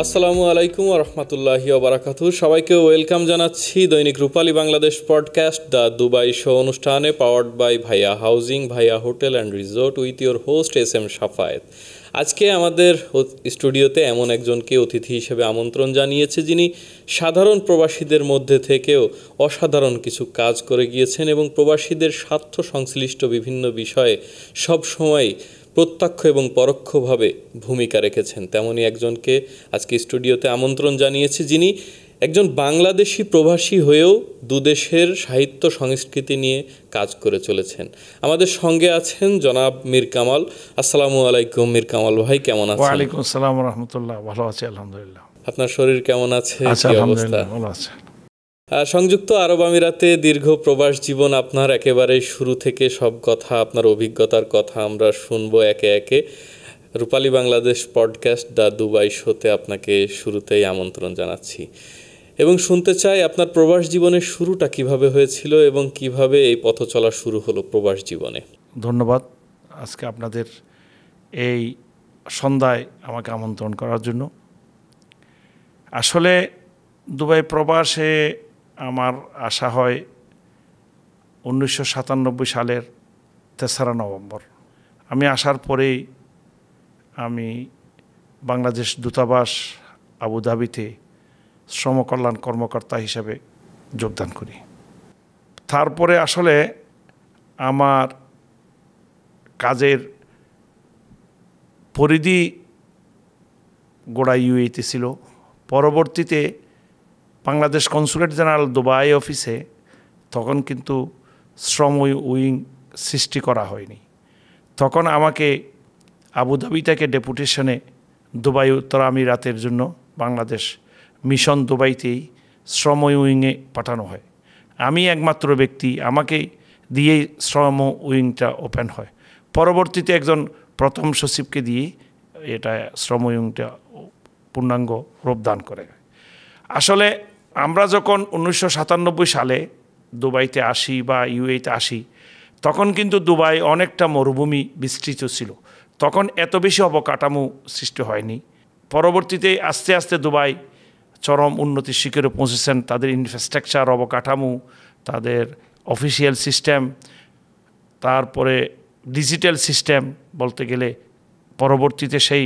আসসালামু আলাইকুম ওয়া রাহমাতুল্লাহি ওয়া বারাকাতুহু। সবাইকে ওয়েলকাম জানাচ্ছি Dainik Rupali Bangladesh podcast the Dubai show অনুষ্ঠানে, powered by Bhaiya housing, Bhaiya hotel and resort, with your host S M Shafayet. আজকে আমাদের স্টুডিওতে এমন একজনকে অতিথি হিসেবে আমন্ত্রণ জানিয়েছে, যিনি সাধারণ প্রবাসীদের মধ্যে থেকেও অসাধারণ কিছু কাজ করে গিয়েছেন এবং প্রবাসীদের স্বার্থ সংশ্লিষ্ট বিভিন্ন বিষয়ে সবসময় প্রত্যক্ষ এবং পরোক্ষভাবে ভূমিকা রেখেছেন। তেমনই একজনকে আজকে স্টুডিওতে আমন্ত্রণ জানিয়েছি, যিনি একজন বাংলাদেশি প্রবাসী হয়েও দুদেশের সাহিত্য সংস্কৃতি নিয়ে কাজ করে চলেছেন। আমাদের সঙ্গে আছেন জনাব মীর কামাল। আসসালামু আলাইকুম মীর কামাল ভাই, কেমন আছেন? ওয়ালাইকুম আসসালাম ওয়া রাহমাতুল্লাহ। ভালো আছি আলহামদুলিল্লাহ। আপনার শরীর কেমন আছে? কি অবস্থা? ভালো আছে। সংযুক্ত আরব আমিরাতে দীর্ঘ প্রবাস জীবন আপনার, একেবারে শুরু থেকে সব কথা, আপনার অভিজ্ঞতার কথা আমরা শুনবো একে একে। রূপালী বাংলাদেশ পডকাস্ট দ্য দুবাই শোতে আপনাকে শুরুতেই আমন্ত্রণ জানাচ্ছি এবং শুনতে চাই আপনার প্রবাস জীবনের শুরুটা কিভাবে হয়েছিল এবং কিভাবে এই পথ চলা শুরু হলো প্রবাস জীবনে। ধন্যবাদ আজকে আপনাদের এই সন্ধ্যায় আমাকে আমন্ত্রণ করার জন্য। আসলে দুবাই প্রবাসে আমার আসা হয় 1997 সালের 3রা নভেম্বর। আমি আসার পরেই আমি বাংলাদেশ দূতাবাস আবুধাবিতে শ্রম কল্যাণ কর্মকর্তা হিসেবে যোগদান করি। তারপরে আসলে আমার কাজের পরিধি গোড়া ইউএইতে ছিল। পরবর্তীতে বাংলাদেশ কনসুলেট জেনারেল দুবাই অফিসে তখন কিন্তু শ্রম উইং সৃষ্টি করা হয়নি। তখন আমাকে আবুধাবি থেকে ডেপুটেশনে দুবাই উত্তর আমিরাতের জন্য বাংলাদেশ মিশন দুবাইতেই শ্রম উইংয়ে পাঠানো হয়। আমি একমাত্র ব্যক্তি, আমাকে দিয়েই শ্রম উইংটা ওপেন হয়। পরবর্তীতে একজন প্রথম সচিবকে দিয়ে এটা শ্রম উইংটা পূর্ণাঙ্গ রূপদান করে। আসলে আমরা যখন 1997 সালে দুবাইতে আসি বা ইউএইতে আসি, তখন কিন্তু দুবাই অনেকটা মরুভূমি বিস্তৃত ছিল। তখন এত বেশি অবকাঠামো সৃষ্টি হয়নি। পরবর্তীতে আস্তে আস্তে দুবাই চরম উন্নতির শিখরে পৌঁছেছেন। তাদের ইনফ্রাস্ট্রাকচার, অবকাঠামো, তাদের অফিসিয়াল সিস্টেম, তারপরে ডিজিটাল সিস্টেম বলতে গেলে পরবর্তীতে সেই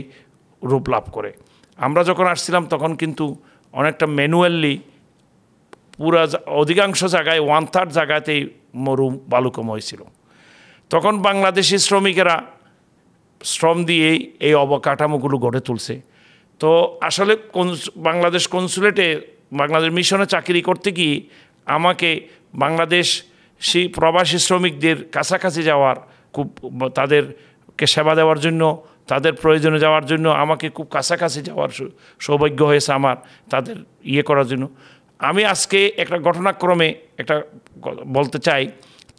রূপ লাভ করে। আমরা যখন আসছিলাম তখন কিন্তু অনেকটা ম্যানুয়ালি পুরা অধিকাংশ জায়গায় 1/3 জায়গাতেই মরু বালুকময় ছিল। তখন বাংলাদেশি শ্রমিকেরা শ্রম দিয়েই এই অবকাঠামোগুলো গড়ে তুলছে। তো আসলে বাংলাদেশ কনসুলেটে, বাংলাদেশ মিশনে চাকরি করতে গিয়ে আমাকে বাংলাদেশি প্রবাসী শ্রমিকদের কাছাকাছি যাওয়ার, খুব তাদেরকে সেবা দেওয়ার জন্য, তাদের প্রয়োজনে যাওয়ার জন্য আমাকে খুব কাছাকাছি যাওয়ার সৌভাগ্য হয়েছে আমার, তাদের করার জন্য। আমি আজকে একটা ঘটনাক্রমে একটা বলতে চাই।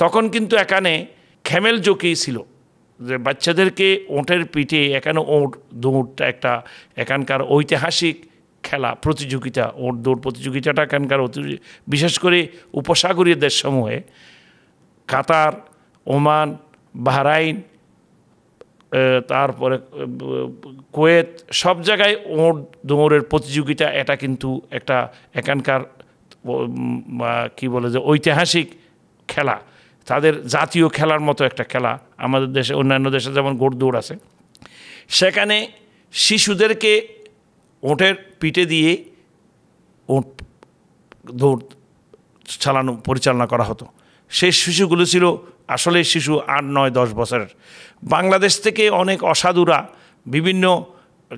তখন কিন্তু এখানে খেমেল জকি ছিল, যে বাচ্চাদেরকে ওঁটের পিঠে, এখানে ওঁট দৌড়টা একটা এখানকার ঐতিহাসিক খেলা, প্রতিযোগিতা, ওঁট দৌড় প্রতিযোগিতাটা এখানকার বিশেষ করে উপসাগরীয় দেশসমূহে কাতার, ওমান, বাহরাইন, তারপরে কুয়েত, সব জায়গায় ওঁট দৌড়ের প্রতিযোগিতা, এটা কিন্তু একটা এখানকার কি বলে যে ঐতিহাসিক খেলা, তাদের জাতীয় খেলার মতো একটা খেলা। আমাদের দেশে, অন্যান্য দেশে যেমন ঘোড়দৌড় আছে, সেখানে শিশুদেরকে ওঁটের পিঠে দিয়ে ওঁট দৌড় পরিচালনা করা হতো। সেই শিশুগুলো ছিল আসলে শিশু 8, 9, 10 বছরের। বাংলাদেশ থেকে অনেক অসাধুরা বিভিন্ন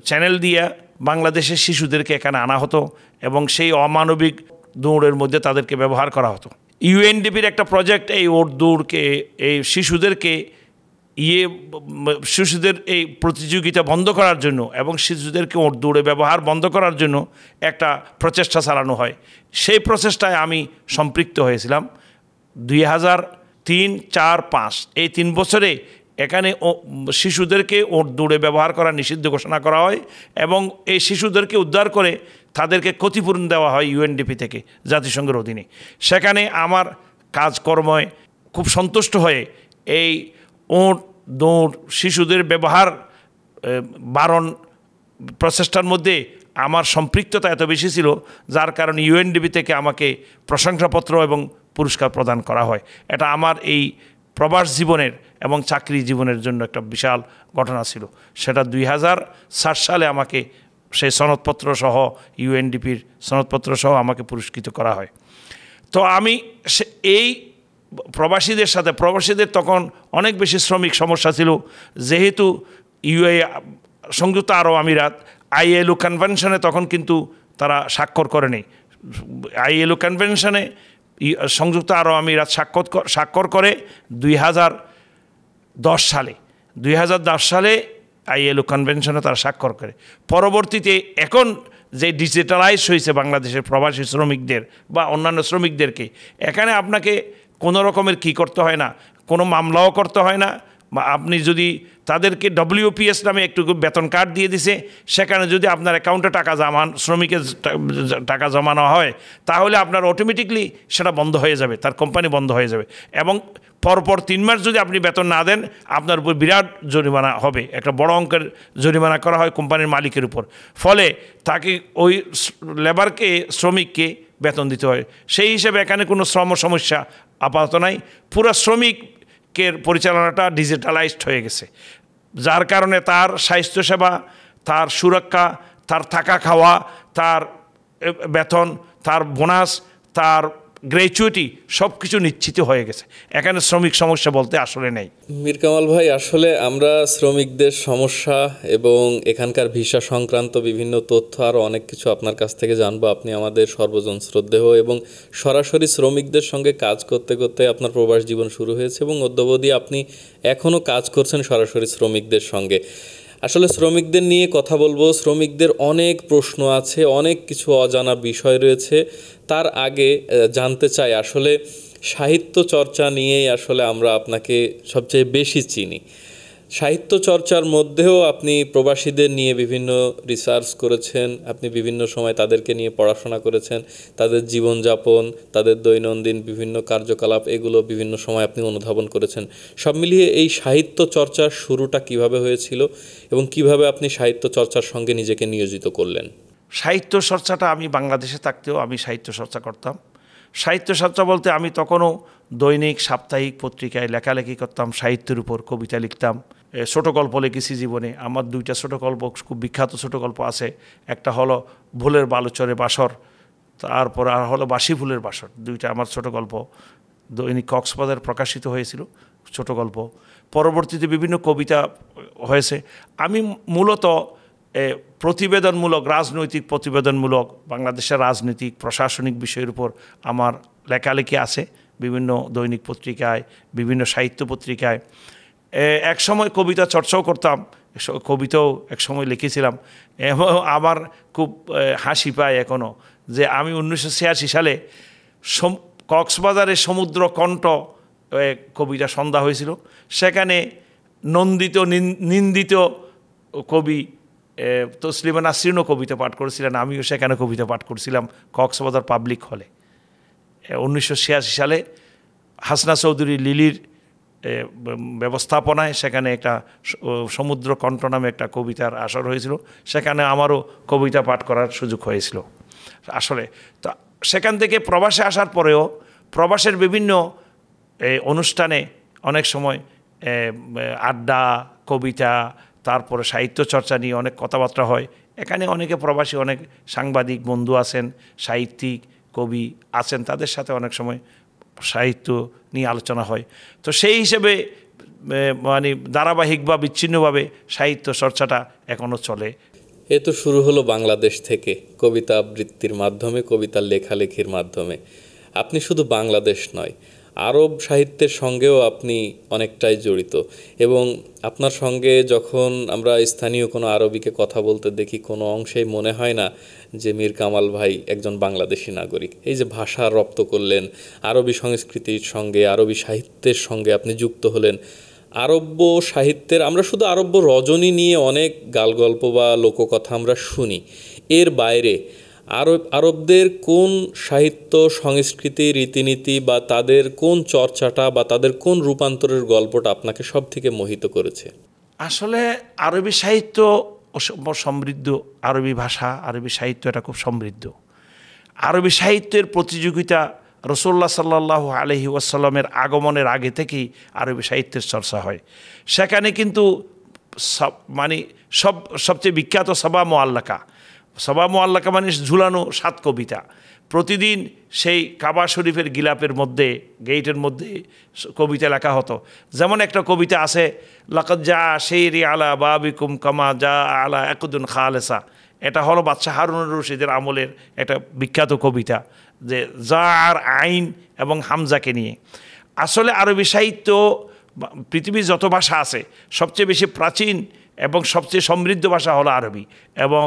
চ্যানেল দিয়ে বাংলাদেশের শিশুদেরকে এখানে আনা হতো এবং সেই অমানবিক দৌড়ের মধ্যে তাদেরকে ব্যবহার করা হতো। ইউএনডিপির একটা প্রজেক্ট এই ওট দৌড়কে, এই শিশুদেরকে শিশুদের এই প্রতিযোগিতা বন্ধ করার জন্য এবং শিশুদেরকে ওট দৌড়ে ব্যবহার বন্ধ করার জন্য একটা প্রচেষ্টা চালানো হয়। সেই প্রচেষ্টায় আমি সম্পৃক্ত হয়েছিলাম। 2003, 4, 5 এই 3 বছরে এখানে শিশুদেরকে ওট দৌড়ে ব্যবহার করা নিষিদ্ধ ঘোষণা করা হয় এবং এই শিশুদেরকে উদ্ধার করে তাদেরকে ক্ষতিপূরণ দেওয়া হয় ইউএনডিপি থেকে, জাতিসংঘের অধীনে। সেখানে আমার কাজকর্মে খুব সন্তুষ্ট হয়ে এই ওট দৌড় শিশুদের ব্যবহার বারণ প্রচেষ্টার মধ্যে আমার সম্পৃক্ততা এত বেশি ছিল, যার কারণে ইউএনডিপি থেকে আমাকে প্রশংসাপত্র এবং পুরস্কার প্রদান করা হয়। এটা আমার এই প্রবাস জীবনের এবং চাকরি জীবনের জন্য একটা বিশাল ঘটনা ছিল। সেটা 2007 সালে আমাকে সেই সনদপত্র সহ, ইউএনডিপির সনদপত্র সহ আমাকে পুরস্কৃত করা হয়। তো আমি এই প্রবাসীদের তখন অনেক বেশি শ্রমিক সমস্যা ছিল, যেহেতু সংযুক্ত আরব আমিরাত ILO কনভেনশনে তখন কিন্তু তারা স্বাক্ষর করেনি। ILO কনভেনশনে সংযুক্ত আরব আমিরাত স্বাক্ষর করে 2010 সালে। 2010 সালে ILO কনভেনশনে তারা স্বাক্ষর করে। পরবর্তীতে এখন যে ডিজিটালাইজ হয়েছে বাংলাদেশের প্রবাসী শ্রমিকদের বা অন্যান্য শ্রমিকদেরকে, এখানে আপনাকে কোনো রকমের কী করতে হয় না, কোনো মামলাও করতে হয় না, বা আপনি যদি তাদেরকে WPS নামে একটু বেতন কার্ড দিয়ে দিছে, সেখানে যদি আপনার অ্যাকাউন্টে টাকা শ্রমিকের টাকা জমানো হয়, তাহলে আপনার অটোমেটিকলি সেটা বন্ধ হয়ে যাবে, তার কোম্পানি বন্ধ হয়ে যাবে। এবং পরপর 3 মাস যদি আপনি বেতন না দেন, আপনার উপর বিরাট জরিমানা হবে, একটা বড় অঙ্কের জরিমানা করা হয় কোম্পানির মালিকের উপর। ফলে তাকে ওই শ্রমিককে বেতন দিতে হয়। সেই হিসেবে এখানে কোনো সমস্যা আপাতত নাই। পুরো শ্রমিকের পরিচালনাটা ডিজিটালাইজড হয়ে গেছে, যার কারণে তার স্বাস্থ্যসেবা, তার সুরক্ষা, তার থাকা খাওয়া, তার বেতন, তার বোনাস, তার গ্র্যাচুইটি সব কিছু নিশ্চিত হয়ে গেছে। এখানে শ্রমিক সমস্যা বলতে আসলে নেই। মীর কামাল ভাই, আসলে আমরা শ্রমিকদের সমস্যা এবং এখানকার ভিসা সংক্রান্ত বিভিন্ন তথ্য আরও অনেক কিছু আপনার কাছ থেকে জানবো। আপনি আমাদের সর্বজন শ্রদ্ধেয় এবং সরাসরি শ্রমিকদের সঙ্গে কাজ করতে করতে আপনার প্রবাস জীবন শুরু হয়েছে এবং অদ্যাবধি আপনি এখনও কাজ করছেন সরাসরি শ্রমিকদের সঙ্গে। আসলে শ্রমিকদের নিয়ে কথা বলবো। শ্রমিকদের অনেক প্রশ্ন আছে, অনেক কিছু অজানা বিষয় রয়েছে। তার আগে জানতে চাই, আসলে সাহিত্য চর্চা নিয়েই আসলে আমরা আপনাকে সবচেয়ে বেশি চিনি। সাহিত্য চর্চার মধ্যেও আপনি প্রবাসীদের নিয়ে বিভিন্ন রিসার্চ করেছেন, আপনি বিভিন্ন সময় তাদেরকে নিয়ে পড়াশোনা করেছেন, তাদের জীবনযাপন, তাদের দৈনন্দিন বিভিন্ন কার্যকলাপ, এগুলো বিভিন্ন সময় আপনি অনুধাবন করেছেন। সব মিলিয়ে এই সাহিত্য চর্চার শুরুটা কিভাবে হয়েছিল এবং কিভাবে আপনি সাহিত্য চর্চার সঙ্গে নিজেকে নিয়োজিত করলেন? সাহিত্য চর্চাটা আমি বাংলাদেশে থাকতেও আমি সাহিত্য চর্চা করতাম। সাহিত্য চর্চা বলতে আমি তখনও দৈনিক সাপ্তাহিক পত্রিকায় লেখালেখি করতাম, সাহিত্যের উপর কবিতা লিখতাম, ছোট গল্প লিখেছি জীবনে। আমার 2টা ছোট গল্প, খুব বিখ্যাত ছোট গল্প আছে। একটা হলো ভুলের বালুচরে বাসর, তারপর আর হলো বাসি ফুলের বাসর। 2টা আমার ছোট গল্প দৈনিক কক্সবাজার প্রকাশিত হয়েছিল, ছোট গল্প। পরবর্তীতে বিভিন্ন কবিতা হয়েছে। আমি মূলত প্রতিবেদনমূলক, রাজনৈতিক প্রতিবেদনমূলক, বাংলাদেশের রাজনৈতিক প্রশাসনিক বিষয়ের উপর আমার লেখালেখি আছে বিভিন্ন দৈনিক পত্রিকায়, বিভিন্ন সাহিত্য পত্রিকায়। এক সময় কবিতা চর্চাও করতাম, কবিতাও এক সময় লিখেছিলাম। এবং আমার খুব হাসি পায় এখনও যে আমি 1986 সালে কক্সবাজারের সমুদ্র কণ্ঠ কবিতা সন্ধ্যা হয়েছিল। সেখানে নিন্দিত কবি তসলিমা নাসরিনও কবিতা পাঠ করেছিলেন, আমিও সেখানে কবিতা পাঠ করছিলাম কক্সবাজার পাবলিক হলে। 1986 সালে হাসনা চৌধুরী লিলির ব্যবস্থাপনায় সেখানে একটা সমুদ্র কণ্ঠ নামে একটা কবিতার আসর হয়েছিল। সেখানে আমারও কবিতা পাঠ করার সুযোগ হয়েছিল। আসলে তো সেখান থেকে প্রবাসে আসার পরেও প্রবাসের বিভিন্ন অনুষ্ঠানে অনেক সময় আড্ডা, কবিতা, তারপরে সাহিত্য চর্চা নিয়ে অনেক কথাবার্তা হয়। এখানে অনেকে প্রবাসী, অনেক সাংবাদিক বন্ধু আছেন, সাহিত্যিক, কবি আছেন, তাদের সাথে অনেক সময় সাহিত্য নিয়ে আলোচনা হয়। তো সেই হিসেবে মানে ধারাবাহিক বা বিচ্ছিন্নভাবে সাহিত্য চর্চাটা এখনও চলে। এ তো শুরু হলো বাংলাদেশ থেকে, কবিতা আবৃত্তির মাধ্যমে, কবিতার লেখালেখির মাধ্যমে। আপনি শুধু বাংলাদেশ নয়, আরব সাহিত্যের সঙ্গেও আপনি অনেকটাই জড়িত। এবং আপনার সঙ্গে যখন আমরা স্থানীয় কোনো আরবিকে কথা বলতে দেখি, কোনো অংশেই মনে হয় না যে মীর কামাল ভাই একজন বাংলাদেশি নাগরিক। এই যে ভাষা রপ্ত করলেন, আরবি সংস্কৃতির সঙ্গে, আরবি সাহিত্যের সঙ্গে আপনি যুক্ত হলেন। আরব্য সাহিত্যের, আমরা শুধু আরব্য রজনী নিয়ে অনেক গালগল্প বা লোককথা আমরা শুনি। এর বাইরে আরবদের কোন সাহিত্য, সংস্কৃতি, রীতিনীতি বা তাদের কোন চর্চাটা বা তাদের কোন রূপান্তরের গল্পটা আপনাকে সব থেকে মোহিত করেছে? আসলে আরবি সাহিত্য অসম্ভব সমৃদ্ধ আরবি ভাষা, আরবি সাহিত্য, এটা খুব সমৃদ্ধ। আরবি সাহিত্যের প্রতিযোগিতা রাসূলুল্লাহ সাল্লাল্লাহু আলাইহি ওয়াসাল্লামের আগমনের আগে থেকেই আরবি সাহিত্যের চর্চা হয়। সেখানে কিন্তু সবচেয়ে বিখ্যাত সবা মুআল্লাকা মানে ঝুলানো 7 কবিতা। প্রতিদিন সেই কাবা শরীফের গিলাপের মধ্যে, গেইটের মধ্যে কবিতা লেখা হতো। যেমন একটা কবিতা আছে, লাকাদ জা শেরি আলা বাবিকুম কামা জা আলা একদুন খালেসা। এটা হলো বাদশাহ হারুনুর রশিদের আমলের একটা বিখ্যাত কবিতা, যে জার, আইন এবং হামজাকে নিয়ে। আসলে আরবি সাহিত্য, পৃথিবীর যত ভাষা আছে সবচেয়ে বেশি প্রাচীন এবং সবচেয়ে সমৃদ্ধ ভাষা হলো আরবি। এবং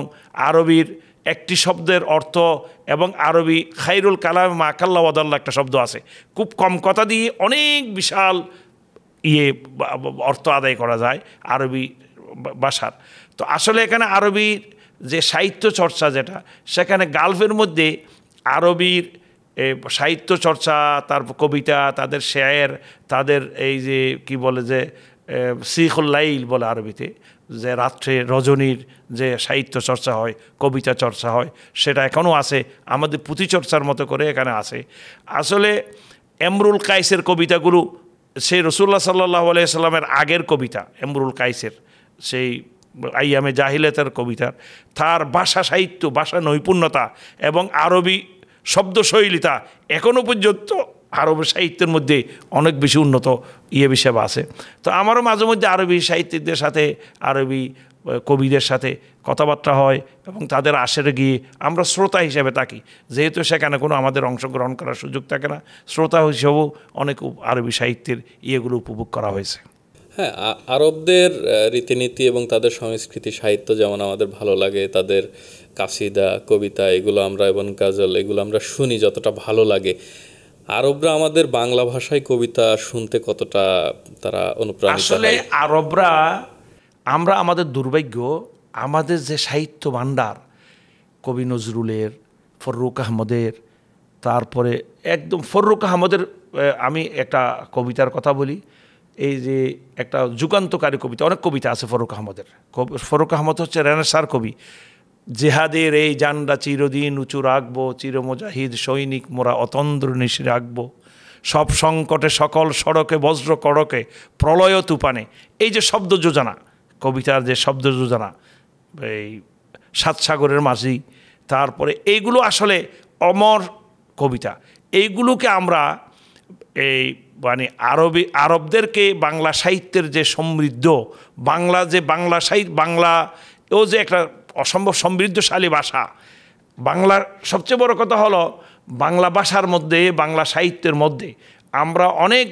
আরবির একটি শব্দের অর্থ, এবং আরবি খাইরুল কালাম মা কাল্লা ওয়াদাল্লাহ একটা শব্দ আছে, খুব কম কথা দিয়ে অনেক বিশাল অর্থ আদায় করা যায় আরবি ভাষার। তো আসলে এখানে আরবির যে সাহিত্য চর্চা, যেটা সেখানে গালফের মধ্যে আরবির সাহিত্য চর্চা, তারপর কবিতা, তাদের শেয়ার, তাদের এই যে কি বলে যে সিখুল লাইল বলে আরবিতে, যে রাত্রে রজনীর যে সাহিত্য চর্চা হয়, কবিতা চর্চা হয়, সেটা এখনও আছে, আমাদের পুঁথি চর্চার মতো করে এখানে আছে। আসলে এমরুল কাইসের কবিতাগুলো সেই রাসূলুল্লাহ সাল্লাল্লাহু আলাইহি সাল্লামের আগের কবিতা, এমরুল কাইসের সেই আইয়ামে জাহিলিয়াতের কবিতার, তার ভাষা সাহিত্য, ভাষা নৈপুণ্যতা এবং আরবি শব্দশৈলিতা এখনও পর্যন্ত আরবি সাহিত্যের মধ্যে অনেক বেশি উন্নত হিসেবে আছে। তো আমারও মাঝে মধ্যে আরবি সাহিত্যিকদের সাথে, আরবি কবিদের সাথে কথাবার্তা হয়, এবং তাদের আশরে গিয়ে আমরা শ্রোতা হিসেবে থাকি, যেহেতু সেখানে কোনো আমাদের অংশগ্রহণ করার সুযোগ থাকে না। শ্রোতা হিসেবেও অনেক আরবি সাহিত্যের ইয়েগুলো উপভোগ করা হয়েছে। হ্যাঁ, আরবদের রীতিনীতি এবং তাদের সংস্কৃতি সাহিত্য যেমন আমাদের ভালো লাগে, তাদের কাসিদা, কবিতা, এগুলো আমরা, এবং গাজল, এগুলো আমরা শুনি যতটা ভালো লাগে, আরবরা আমাদের বাংলা ভাষায় কবিতা শুনতে কতটা তারা অনুপ্রাণিত হয়? আসলে আরবরা, আমরা আমাদের দুর্ভাগ্য, আমাদের যে সাহিত্য ভাণ্ডার, কবি নজরুলের, ফররুখ আহমদের, তারপরে একদম ফররুখ আহমদের, আমি একটা কবিতার কথা বলি, এই যে একটা যুগান্তকারী কবিতা, অনেক কবিতা আছে ফররুখ আহমদের। ফররুখ আহমদ হচ্ছে রেনেসাঁর কবি। জেহাদের এই জান্ডা চিরদিন উঁচু রাখবো, চিরমুজাহিদ সৈনিক মোরা অতন্দ্র নিশে রাখবো, সব সংকটে সকল সড়কে বজ্র কড়কে প্রলয় তুফানে। এই যে শব্দ যোজনা, কবিতার যে শব্দ যোজনা, এই সাত সাগরের মাঝি, তারপরে এইগুলো আসলে অমর কবিতা। এইগুলোকে আমরা এই মানে আরবদেরকে বাংলা সাহিত্যের যে সমৃদ্ধ, বাংলা সাহিত্য, বাংলাও যে একটা অসম্ভব সমৃদ্ধশালী ভাষা। বাংলার সবচেয়ে বড় কথা হলো, বাংলা ভাষার মধ্যে, বাংলা সাহিত্যের মধ্যে আমরা অনেক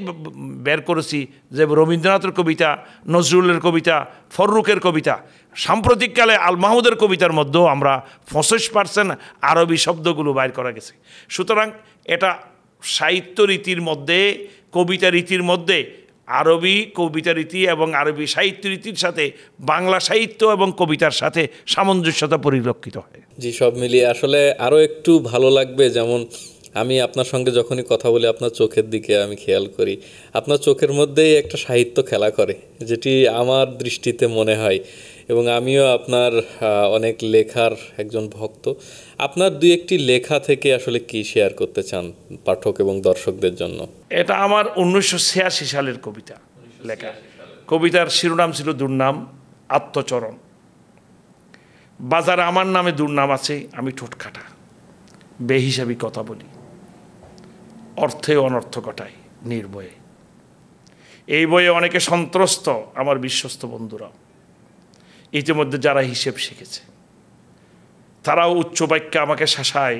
বের করেছি, যে রবীন্দ্রনাথের কবিতা, নজরুলের কবিতা, ফররুখের কবিতা, সাম্প্রতিককালে আল মাহমুদের কবিতার মধ্যেও আমরা 25% আরবি শব্দগুলো বাইর করা গেছে। সুতরাং এটা সাহিত্য রীতির মধ্যে, কবিতা রীতির মধ্যে আরবি কবিতা রীতি এবং আরবি সাহিত্য রীতির সাথে বাংলা সাহিত্য এবং কবিতার সাথে সামঞ্জস্যতা পরিলক্ষিত হয়। জি, সব মিলিয়ে আসলে আরও একটু ভালো লাগবে। যেমন আমি আপনার সঙ্গে যখনই কথা বলি, আপনার চোখের দিকে আমি খেয়াল করি, আপনার চোখের মধ্যেই একটা সাহিত্য খেলা করে, যেটি আমার দৃষ্টিতে মনে হয়। এবং আমিও আপনার অনেক লেখার একজন ভক্ত। আপনার দুই একটি লেখা থেকে আসলে কি শেয়ার করতে চান পাঠক এবং দর্শকদের জন্য? এটা আমার 1986 সালের কবিতা লেখা। কবিতার শিরোনাম ছিল দুর্নাম আত্মচরণ। বাজারে আমার নামে দুর্নাম আছে, আমি ঠোঁটকাটা, বেহিসাবি কথা বলি, অর্থে অনর্থ ঘটাই নির্ভয়ে। এই বইয়ে অনেকে সন্ত্রস্ত, আমার বিশ্বস্ত বন্ধুরা, ইতিমধ্যে যারা হিসেব শিখেছে, তারাও উচ্চ বাক্যে আমাকে শাসায়,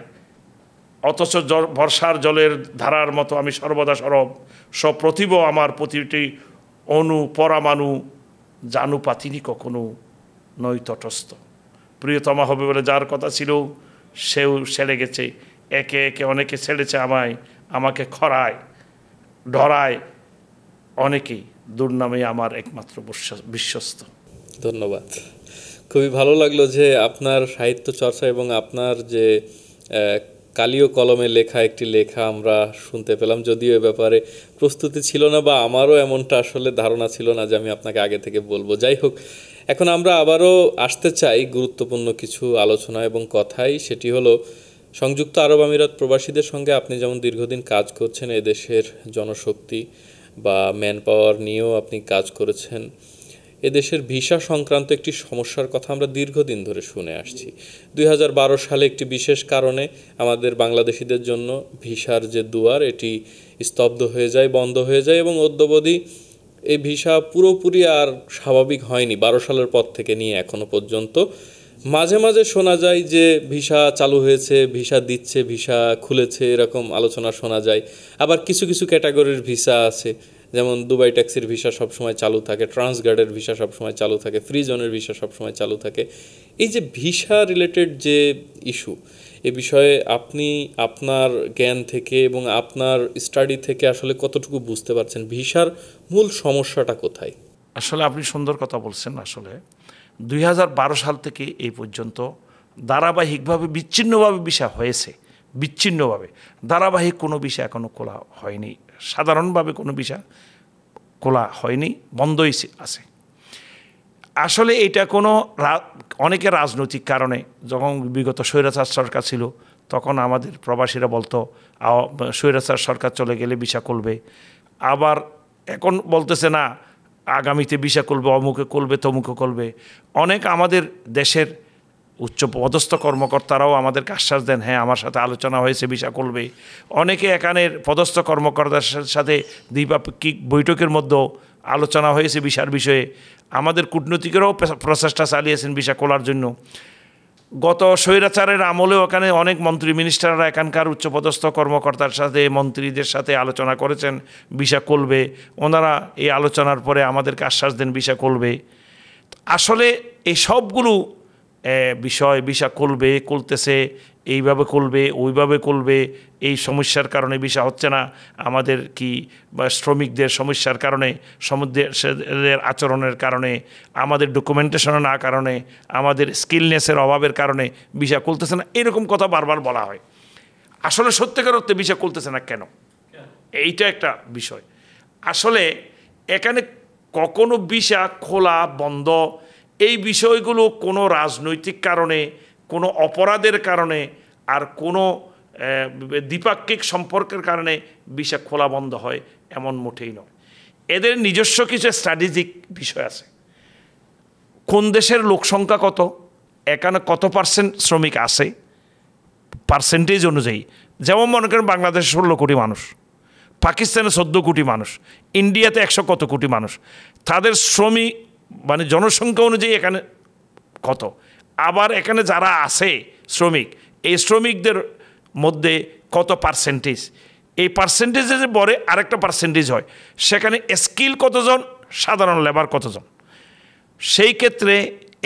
অথচ বর্ষার জলের ধারার মতো আমি সর্বদা সরব, সপ্রতিভ আমার প্রতিটি অণু পরমাণু, জানু পাতিনি কখনো নই তটস্থ। প্রিয়তমা হবে বলে যার কথা ছিল, সেও ছেড়ে গেছে, একে একে অনেকে ছেড়েছে আমায়, আমাকে খরায় ধরায় অনেকেই, দুর্নামে আমার একমাত্র বিশ্বস্ত। ধন্যবাদ। খুবই ভালো লাগলো যে আপনার সাহিত্য চর্চা এবং আপনার যে কালীয় কলমে লেখা একটি লেখা আমরা শুনতে পেলাম, যদিও এ ব্যাপারে প্রস্তুতি ছিল না বা আমারও এমনটা আসলে ধারণা ছিল না যে আমি আপনাকে আগে থেকে বলবো। যাই হোক, এখন আমরা আবারও আসতে চাই গুরুত্বপূর্ণ কিছু আলোচনা এবং কথাই, সেটি হলো সংযুক্ত আরব আমিরাত প্রবাসীদের সঙ্গে আপনি যেমন দীর্ঘদিন কাজ করছেন, এদেশের জনশক্তি বা ম্যান পাওয়ার নিয়েও আপনি কাজ করেছেন। এদেশের ভিসা সংক্রান্ত একটি সমস্যার কথা আমরা দীর্ঘদিন ধরে শুনে আসছি। 2012 সালে একটি বিশেষ কারণে আমাদের বাংলাদেশিদের জন্য ভিসার যে দুয়ার এটি স্তব্ধ হয়ে যায়, বন্ধ হয়ে যায় এবং অদ্যাবধি এই ভিসা পুরোপুরি আর স্বাভাবিক হয়নি 12 সালের পর থেকে নিয়ে এখনো পর্যন্ত। মাঝে মাঝে শোনা যায় যে ভিসা চালু হয়েছে, ভিসা দিচ্ছে, ভিসা খুলেছে, এরকম আলোচনা শোনা যায়। আবার কিছু কিছু ক্যাটাগরির ভিসা আছে, যেমন দুবাই ট্যাক্সির ভিসা সবসময় চালু থাকে, ট্রান্সগার্ডের ভিসা সবসময় চালু থাকে, ফ্রি জোনের ভিসা সবসময় চালু থাকে। এই যে ভিসা রিলেটেড যে ইস্যু, এ বিষয়ে আপনি আপনার জ্ঞান থেকে এবং আপনার স্টাডি থেকে আসলে কতটুকু বুঝতে পারছেন ভিসার মূল সমস্যাটা কোথায়? আসলে আপনি সুন্দর কথা বলছেন। আসলে 2012 সাল থেকে এই পর্যন্ত ধারাবাহিকভাবে বিচ্ছিন্নভাবে ভিসা হয়েছে, বিচ্ছিন্নভাবে। ধারাবাহিক কোনো ভিসা এখনও খোলা হয়নি, সাধারণভাবে কোনো ভিসা খোলা হয়নি, বন্ধই আছে। আসলে এটা কোনো অনেকে রাজনৈতিক কারণে, যখন বিগত স্বৈরাচার সরকার ছিল তখন আমাদের প্রবাসীরা বলতো স্বৈরাচার সরকার চলে গেলে ভিসা খুলবে। আবার এখন বলতেছে না, আগামীতে ভিসা খুলবে, অমুকে খুলবে, তমুকে খুলবে। অনেক আমাদের দেশের উচ্চ পদস্থ কর্মকর্তারাও আমাদেরকে আশ্বাস দেন, হ্যাঁ আমার সাথে আলোচনা হয়েছে, ভিসা খুলবে। অনেকে এখানের পদস্থ কর্মকর্তার সাথে দ্বিপাক্ষিক বৈঠকের মধ্যেও আলোচনা হয়েছে ভিসার বিষয়ে। আমাদের কূটনীতিকেরাও প্রচেষ্টা চালিয়েছেন ভিসা খোলার জন্য। গত স্বৈরাচারের আমলেও এখানে অনেক মন্ত্রী মিনিস্টাররা এখানকার উচ্চপদস্থ কর্মকর্তার সাথে, মন্ত্রীদের সাথে আলোচনা করেছেন ভিসা খুলবে। ওনারা এই আলোচনার পরে আমাদেরকে আশ্বাস দেন ভিসা খুলবে। আসলে এই সবগুলো বিষয়, ভিসা খুলবে, খুলতেছে, এইভাবে খুলবে, ওইভাবে খুলবে, এই সমস্যার কারণে ভিসা হচ্ছে না, আমাদের কি বা শ্রমিকদের সমস্যার কারণে, সমুদ্রের আচরণের কারণে, আমাদের ডকুমেন্টেশনের না কারণে, আমাদের স্কিলনেসের অভাবের কারণে ভিসা খুলতেছে না, এরকম কথা বারবার বলা হয়। আসলে সত্যিকার অর্থে ভিসা খুলতেছে না কেন, এইটা একটা বিষয়। আসলে এখানে কখনো ভিসা খোলা বন্ধ এই বিষয়গুলো কোনো রাজনৈতিক কারণে, কোনো অপরাধের কারণে, আর কোনো দ্বিপাক্ষিক সম্পর্কের কারণে ভিসা খোলা বন্ধ হয় এমন মোটেই নয়। এদের নিজস্ব কিছু স্ট্র্যাটেজিক বিষয় আছে। কোন দেশের লোকসংখ্যা কত, এখানে কত পার্সেন্ট শ্রমিক আছে, পার্সেন্টেজ অনুযায়ী। যেমন মনে করেন বাংলাদেশে 16 কোটি মানুষ, পাকিস্তানে 14 কোটি মানুষ, ইন্ডিয়াতে 100 কত কোটি মানুষ, তাদের শ্রমিক মানে জনসংখ্যা অনুযায়ী এখানে কত। আবার এখানে যারা আছে শ্রমিক, এই শ্রমিকদের মধ্যে কত পার্সেন্টেজ, এই পার্সেন্টেজে যে বড়ে আরেকটা পার্সেন্টেজ হয়, সেখানে স্কিল কতজন, সাধারণ লেবার কতজন। সেই ক্ষেত্রে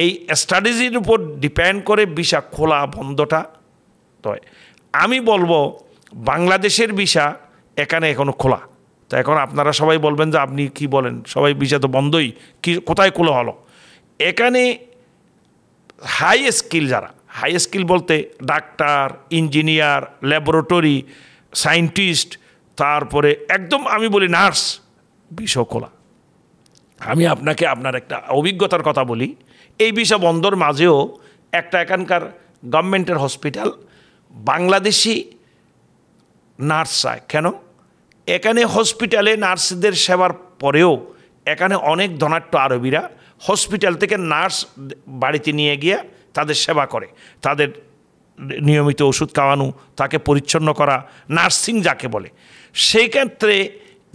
এই স্ট্র্যাটেজির উপর ডিপেন্ড করে ভিসা খোলা বন্ধটা হয়। আমি বলবো বাংলাদেশের ভিসা এখানে এখনও খোলা। তো এখন আপনারা সবাই বলবেন যে আপনি কি বলেন, সবাই ভিসা তো বন্ধই, কি কোথায় খোলা হলো? এখানে হাই স্কিল যারা, হাই স্কিল বলতে ডাক্তার, ইঞ্জিনিয়ার, ল্যাবরেটরি সায়েন্টিস্ট, তারপরে একদম আমি বলি নার্স, ভিসা খোলা। আমি আপনাকে আপনার একটা অভিজ্ঞতার কথা বলি। এই ভিসা বন্ধর মাঝেও একটা এখানকার গভর্নমেন্টের হসপিটাল বাংলাদেশি নার্স চায়। কেন? এখানে হসপিটালে নার্সদের সেবার পরেও এখানে অনেক ধনাঢ্য আরবিরা হসপিটাল থেকে নার্স বাড়িতে নিয়ে গিয়ে তাদের সেবা করে, তাদের নিয়মিত ওষুধ খাওয়ানো, তাকে পরিচ্ছন্ন করা, নার্সিং যাকে বলে। সেই ক্ষেত্রে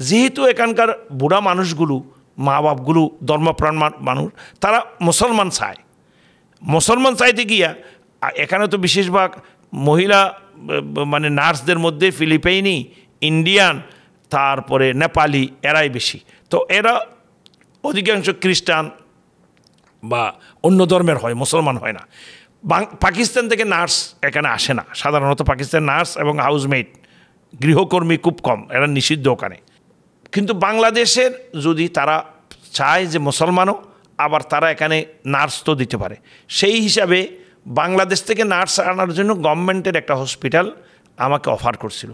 যেহেতু এখানকার বুড়া মানুষগুলো, মা বাপগুলো ধর্মপ্রাণ মানুষ, তারা মুসলমান চায়। মুসলমান চাইতে গিয়া এখানে তো বেশিরভাগ মহিলা মানে নার্সদের মধ্যে ফিলিপাইনি, ইন্ডিয়ান, তারপরে নেপালি, এরাই বেশি। তো এরা অধিকাংশ খ্রিস্টান বা অন্য ধর্মের হয়, মুসলমান হয় না। পাকিস্তান থেকে নার্স এখানে আসে না সাধারণত। পাকিস্তান নার্স এবং হাউসমেট, গৃহকর্মী খুব কম, এরা নিষিদ্ধ ওখানে। কিন্তু বাংলাদেশের যদি তারা চায় যে মুসলমানও, আবার তারা এখানে নার্স তো দিতে পারে। সেই হিসাবে বাংলাদেশ থেকে নার্স আনার জন্য গভর্নমেন্টের একটা হসপিটাল আমাকে অফার করছিল।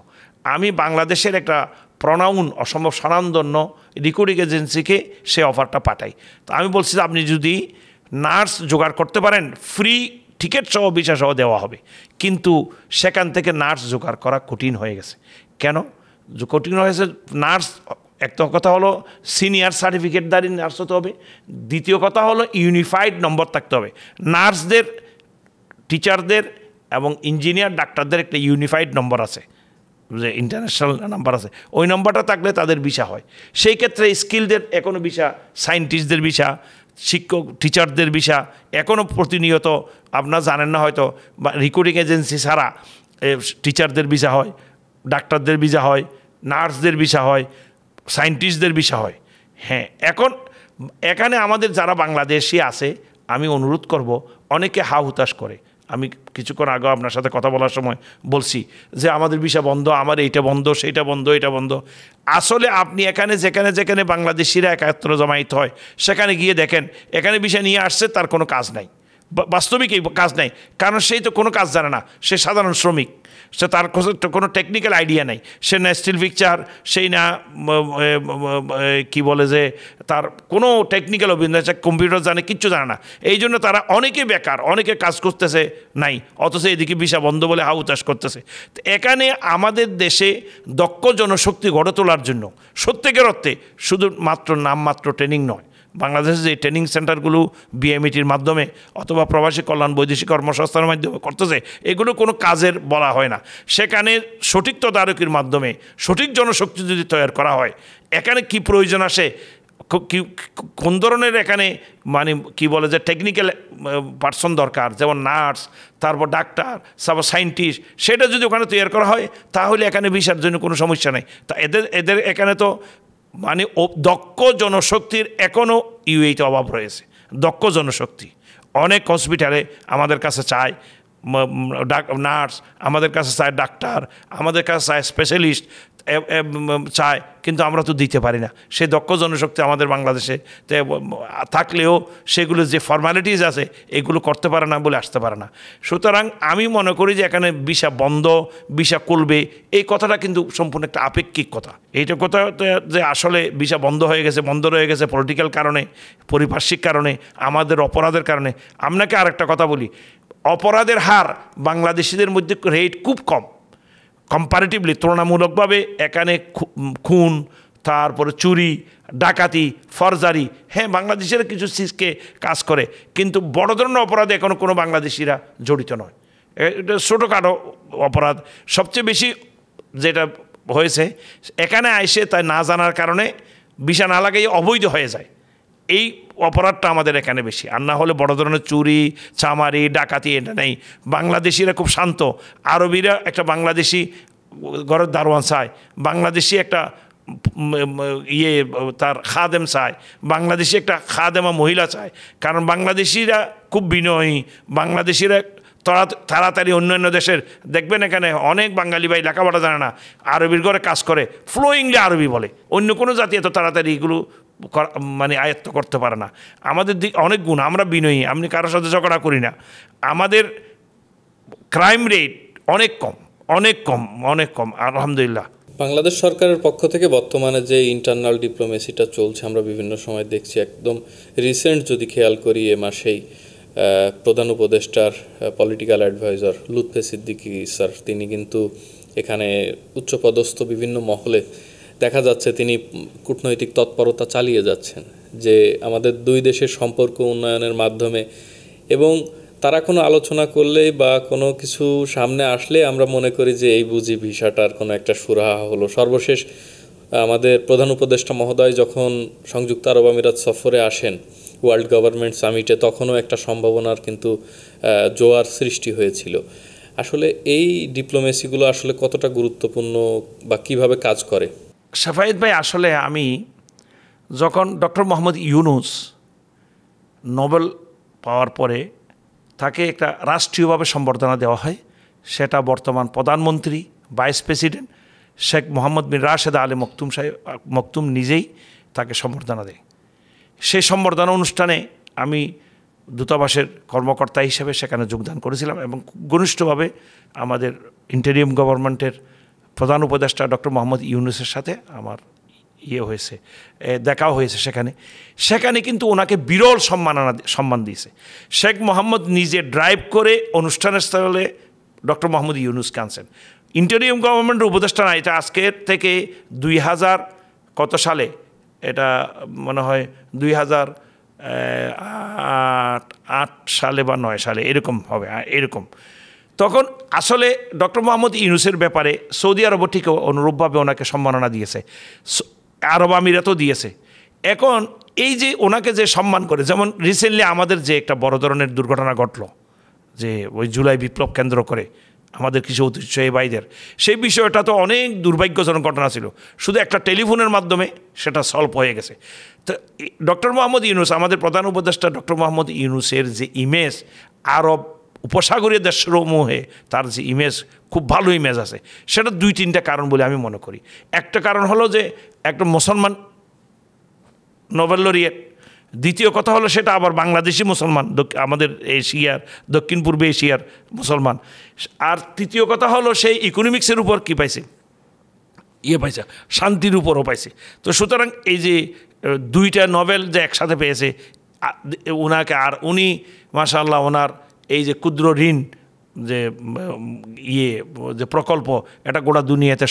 আমি বাংলাদেশের একটা প্রনাউন অসম্ভব স্বনামধন্য রিক্রুটিং এজেন্সিকে সে অফারটা পাঠাই। তো আমি বলছি যে আপনি যদি নার্স জোগাড় করতে পারেন ফ্রি টিকিট সহ ভিসা সহ দেওয়া হবে, কিন্তু সেখান থেকে নার্স জোগাড় করা কঠিন হয়ে গেছে। কেন কঠিন হয়েছে? নার্স একটা কথা হলো সিনিয়র সার্টিফিকেটধারী নার্স হতে হবে, দ্বিতীয় কথা হলো ইউনিফাইড নম্বর থাকতে হবে। নার্সদের, টিচারদের এবং ইঞ্জিনিয়ার ডাক্তারদের একটা ইউনিফাইড নম্বর আছে, যে ইন্টারন্যাশনাল নাম্বার আছে, ওই নম্বরটা থাকলে তাদের ভিসা হয়। সেই ক্ষেত্রে স্কিলদের এখনও ভিসা, সায়েন্টিস্টদের ভিসা, শিক্ষক টিচারদের ভিসা এখনও প্রতিনিয়ত আপনারা জানেন না হয়তো, বা রিক্রুটিং এজেন্সি ছাড়া টিচারদের ভিসা হয়, ডাক্তারদের ভিসা হয়, নার্সদের ভিসা হয়, সায়েন্টিস্টদের ভিসা হয়। হ্যাঁ, এখন এখানে আমাদের যারা বাংলাদেশি আছে, আমি অনুরোধ করব, অনেকে হা হুতাশ করে। আমি কিছুক্ষণ আগে আপনার সাথে কথা বলার সময় বলছি যে আমাদের ভিসা বন্ধ, আমার এইটা বন্ধ, সেইটা বন্ধ, এটা বন্ধ। আসলে আপনি এখানে যেখানে যেখানে বাংলাদেশিরা একাত্র জমায়েত হয় সেখানে গিয়ে দেখেন, এখানে ভিসা নিয়ে আসছে, তার কোনো কাজ নাই, বাস্তবিক এই কাজ নাই। কারণ সেই তো কোনো কাজ জানে না, সে সাধারণ শ্রমিক, সে তার কোনো টেকনিক্যাল আইডিয়া নেই, সে না স্টিল পিকচার, সেই না কি বলে যে তার কোনো টেকনিক্যাল অভিজ্ঞতা, কম্পিউটার জানে, কিচ্ছু জানে না। এই জন্য তারা অনেকে বেকার, অনেকে কাজ করতেছে নাই, অথচ এদিকে ভিসা বন্ধ বলে হাউতাশ করতেছে। তো এখানে আমাদের দেশে দক্ষ জনশক্তি গড়ে তোলার জন্য সত্যিকার অর্থে শুধু মাত্র নামমাত্র ট্রেনিং নয়, বাংলাদেশে যে ট্রেনিং সেন্টারগুলো বিএমইটির মাধ্যমে অথবা প্রবাসী কল্যাণ বৈদেশিক কর্মসংস্থানের মাধ্যমে করতেছে, এগুলো কোনো কাজের বলা হয় না। সেখানে সঠিক তদারকির মাধ্যমে সঠিক জনশক্তি যদি তৈরি করা হয়, এখানে কি প্রয়োজন আসে, কোন ধরনের এখানে মানে কি বলে যে টেকনিক্যাল পার্সন দরকার, যেমন নার্স, তারপর ডাক্তার, তারপর সায়েন্টিস্ট, সেটা যদি ওখানে তৈরি করা হয় তাহলে এখানে ভিসার জন্য কোনো সমস্যা নেই। তা এদের এখানে তো মানে দক্ষ জনশক্তির এখনও ইউএইতে অভাব রয়েছে। দক্ষ জনশক্তি অনেক হসপিটালে আমাদের কাছে চায় নার্স, আমাদের কাছে চায় ডাক্তার, আমাদের কাছে চায় স্পেশালিস্ট চায়, কিন্তু আমরা তো দিতে পারি না। সেই দক্ষ জনশক্তি আমাদের বাংলাদেশে থাকলেও সেগুলো যে ফর্মালিটিস আছে এগুলো করতে পারে না বলে আসতে পারে না। সুতরাং আমি মনে করি যে এখানে ভিসা বন্ধ, ভিসা খুলবে, এই কথাটা কিন্তু সম্পূর্ণ একটা আপেক্ষিক কথা। এইটা কথা যে আসলে ভিসা বন্ধ হয়ে গেছে, বন্ধ রয়ে গেছে পলিটিক্যাল কারণে, পারিপার্শ্বিক কারণে, আমাদের অপরাধের কারণে। আপনাকে আরেকটা কথা বলি, অপরাধের হার বাংলাদেশিদের মধ্যে রেট খুব কম, কম্পারেটিভলি তুলনামূলকভাবে। এখানে খুন, তারপরে চুরি, ডাকাতি, ফরজারি, হ্যাঁ বাংলাদেশের কিছু সিসকে কাজ করে, কিন্তু বড় ধরনের অপরাধে এখনও কোনো বাংলাদেশিরা জড়িত নয়। এটা ছোটোখাটো অপরাধ। সবচেয়ে বেশি যেটা হয়েছে, এখানে আইসে তাই না জানার কারণে ভিসা না লাগাই অবৈধ হয়ে যায়, এই অপরাধটা আমাদের এখানে বেশি। আর না হলে বড় ধরনের চুরি, চামারি, ডাকাতি এটা নেই। বাংলাদেশিরা খুব শান্ত। আরবিরা একটা বাংলাদেশি ঘরের দারোয়ান চায়, বাংলাদেশি একটা তার খাদেম চায়, বাংলাদেশি একটা খাদেমা মহিলা চায়। কারণ বাংলাদেশিরা খুব বিনয়ী, বাংলাদেশিরা তাড়াতাড়ি অন্যান্য দেশের দেখবেন এখানে অনেক বাঙালি ভাই লেখাপড়া জানে না, আরবির ঘরে কাজ করে, ফ্লোয়িংলি আরবি বলে। অন্য কোনো জাতি এত তাড়াতাড়ি এগুলো মানে আয়ত্ত করতে পারে না। আমাদের অনেক গুণ, আমরা বিনয়ী, আমি কারোর সাথে ঝগড়া করি না। আমাদের ক্রাইম রেট অনেক কম, অনেক কম, অনেক কম, আলহামদুলিল্লাহ। বাংলাদেশ সরকারের পক্ষ থেকে বর্তমানে যে ইন্টারনাল ডিপ্লোমেসিটা চলছে আমরা বিভিন্ন সময় দেখছি, একদম রিসেন্ট যদি খেয়াল করি এ মাসেই প্রধান উপদেষ্টার political adviser Lutfe Siddiqui sir, তিনি কিন্তু এখানে উচ্চপদস্থ বিভিন্ন মহলে দেখা যাচ্ছে তিনি কূটনৈতিক তৎপরতা চালিয়ে যাচ্ছেন যে আমাদের দুই দেশের সম্পর্ক উন্নয়নের মাধ্যমে, এবং তারা কোনো আলোচনা করলে বা কোনো কিছু সামনে আসলে আমরা মনে করি যে এই বুঝি ভিসাটার কোনো একটা সুরাহা হলো। সর্বশেষ আমাদের প্রধান উপদেষ্টা মহোদয় যখন সংযুক্ত আরব আমিরাত সফরে আসেন ওয়ার্ল্ড গভর্নমেন্ট সামিটে, তখনও একটা সম্ভাবনার কিন্তু জোয়ার সৃষ্টি হয়েছিল। আসলে এই ডিপ্লোমেসিগুলো আসলে কতটা গুরুত্বপূর্ণ বা কিভাবে কাজ করে? শাফায়েত ভাই, আসলে আমি যখন ডক্টর মোহাম্মদ ইউনুস নোবেল পাওয়ার পরে তাকে একটা রাষ্ট্রীয়ভাবে সম্বর্ধনা দেওয়া হয়, সেটা বর্তমান প্রধানমন্ত্রী ভাইস প্রেসিডেন্ট শেখ মোহাম্মদ বিন রাশেদ আলী মকতুম নিজেই তাকে সম্বর্ধনা দেয়। সেই সম্বর্ধনা অনুষ্ঠানে আমি দূতাবাসের কর্মকর্তা হিসেবে সেখানে যোগদান করেছিলাম এবং ঘনিষ্ঠভাবে আমাদের ইন্টারিয়াম গভর্নমেন্টের প্রধান উপদেষ্টা ডক্টর মোহাম্মদ ইউনূসের সাথে আমার হয়েছে, দেখাও হয়েছে। সেখানে কিন্তু ওনাকে বিরল সম্মান দিয়েছে। শেখ মোহাম্মদ নিজে ড্রাইভ করে অনুষ্ঠানের স্থলে ডক্টর মোহাম্মদ ইউনূসকে আনছেন। ইন্টারিয়াম গভর্নমেন্টের উপদেষ্টা না, এটা আজকের থেকে 2000 কত সালে, এটা মনে হয় 2008 সালে বা 9 সালে এরকম হবে, এরকম। তখন আসলে ডক্টর মোহাম্মদ ইউনূসের ব্যাপারে সৌদি আরবও ঠিক অনুরূপভাবে ওনাকে সম্মাননা দিয়েছে, আরব আমিরাতও দিয়েছে। এখন এই যে ওনাকে যে সম্মান করে, যেমন রিসেন্টলি আমাদের যে একটা বড় ধরনের দুর্ঘটনা ঘটল, যে ওই জুলাই বিপ্লব কেন্দ্র করে আমাদের কিছু ঐতিহ্যবাহী ভাইদের, সেই বিষয়টা তো অনেক দুর্ভাগ্যজনক ঘটনা ছিল, শুধু একটা টেলিফোনের মাধ্যমে সেটা সলভ হয়ে গেছে। তো ডক্টর মোহাম্মদ ইউনূস, আমাদের প্রধান উপদেষ্টা ডক্টর মোহাম্মদ ইউনূসের যে ইমেজ আরব উপসাগরীয় দেশসমূহে তার যে ইমেজ, খুব ভালো ইমেজ আছে, সেটা 2-3টা কারণ বলে আমি মনে করি। একটা কারণ হলো যে একটা মুসলমান নোবেল লরিয়েট, দ্বিতীয় কথা হলো সেটা আবার বাংলাদেশি মুসলমান, আমাদের এশিয়ার দক্ষিণ পূর্ব এশিয়ার মুসলমান, আর তৃতীয় কথা হলো সেই ইকোনমিক্সের উপর কী পাইছে, পাইছে শান্তির উপরও পাইছে। তো সুতরাং এই যে 2টা নোবেল যে একসাথে পেয়েছে ওনাকে, আর উনি মাশাআল্লাহ ওনার এই যে ক্ষুদ্র ঋণ যে যে প্রকল্প, এটা গোটা দুনিয়াতে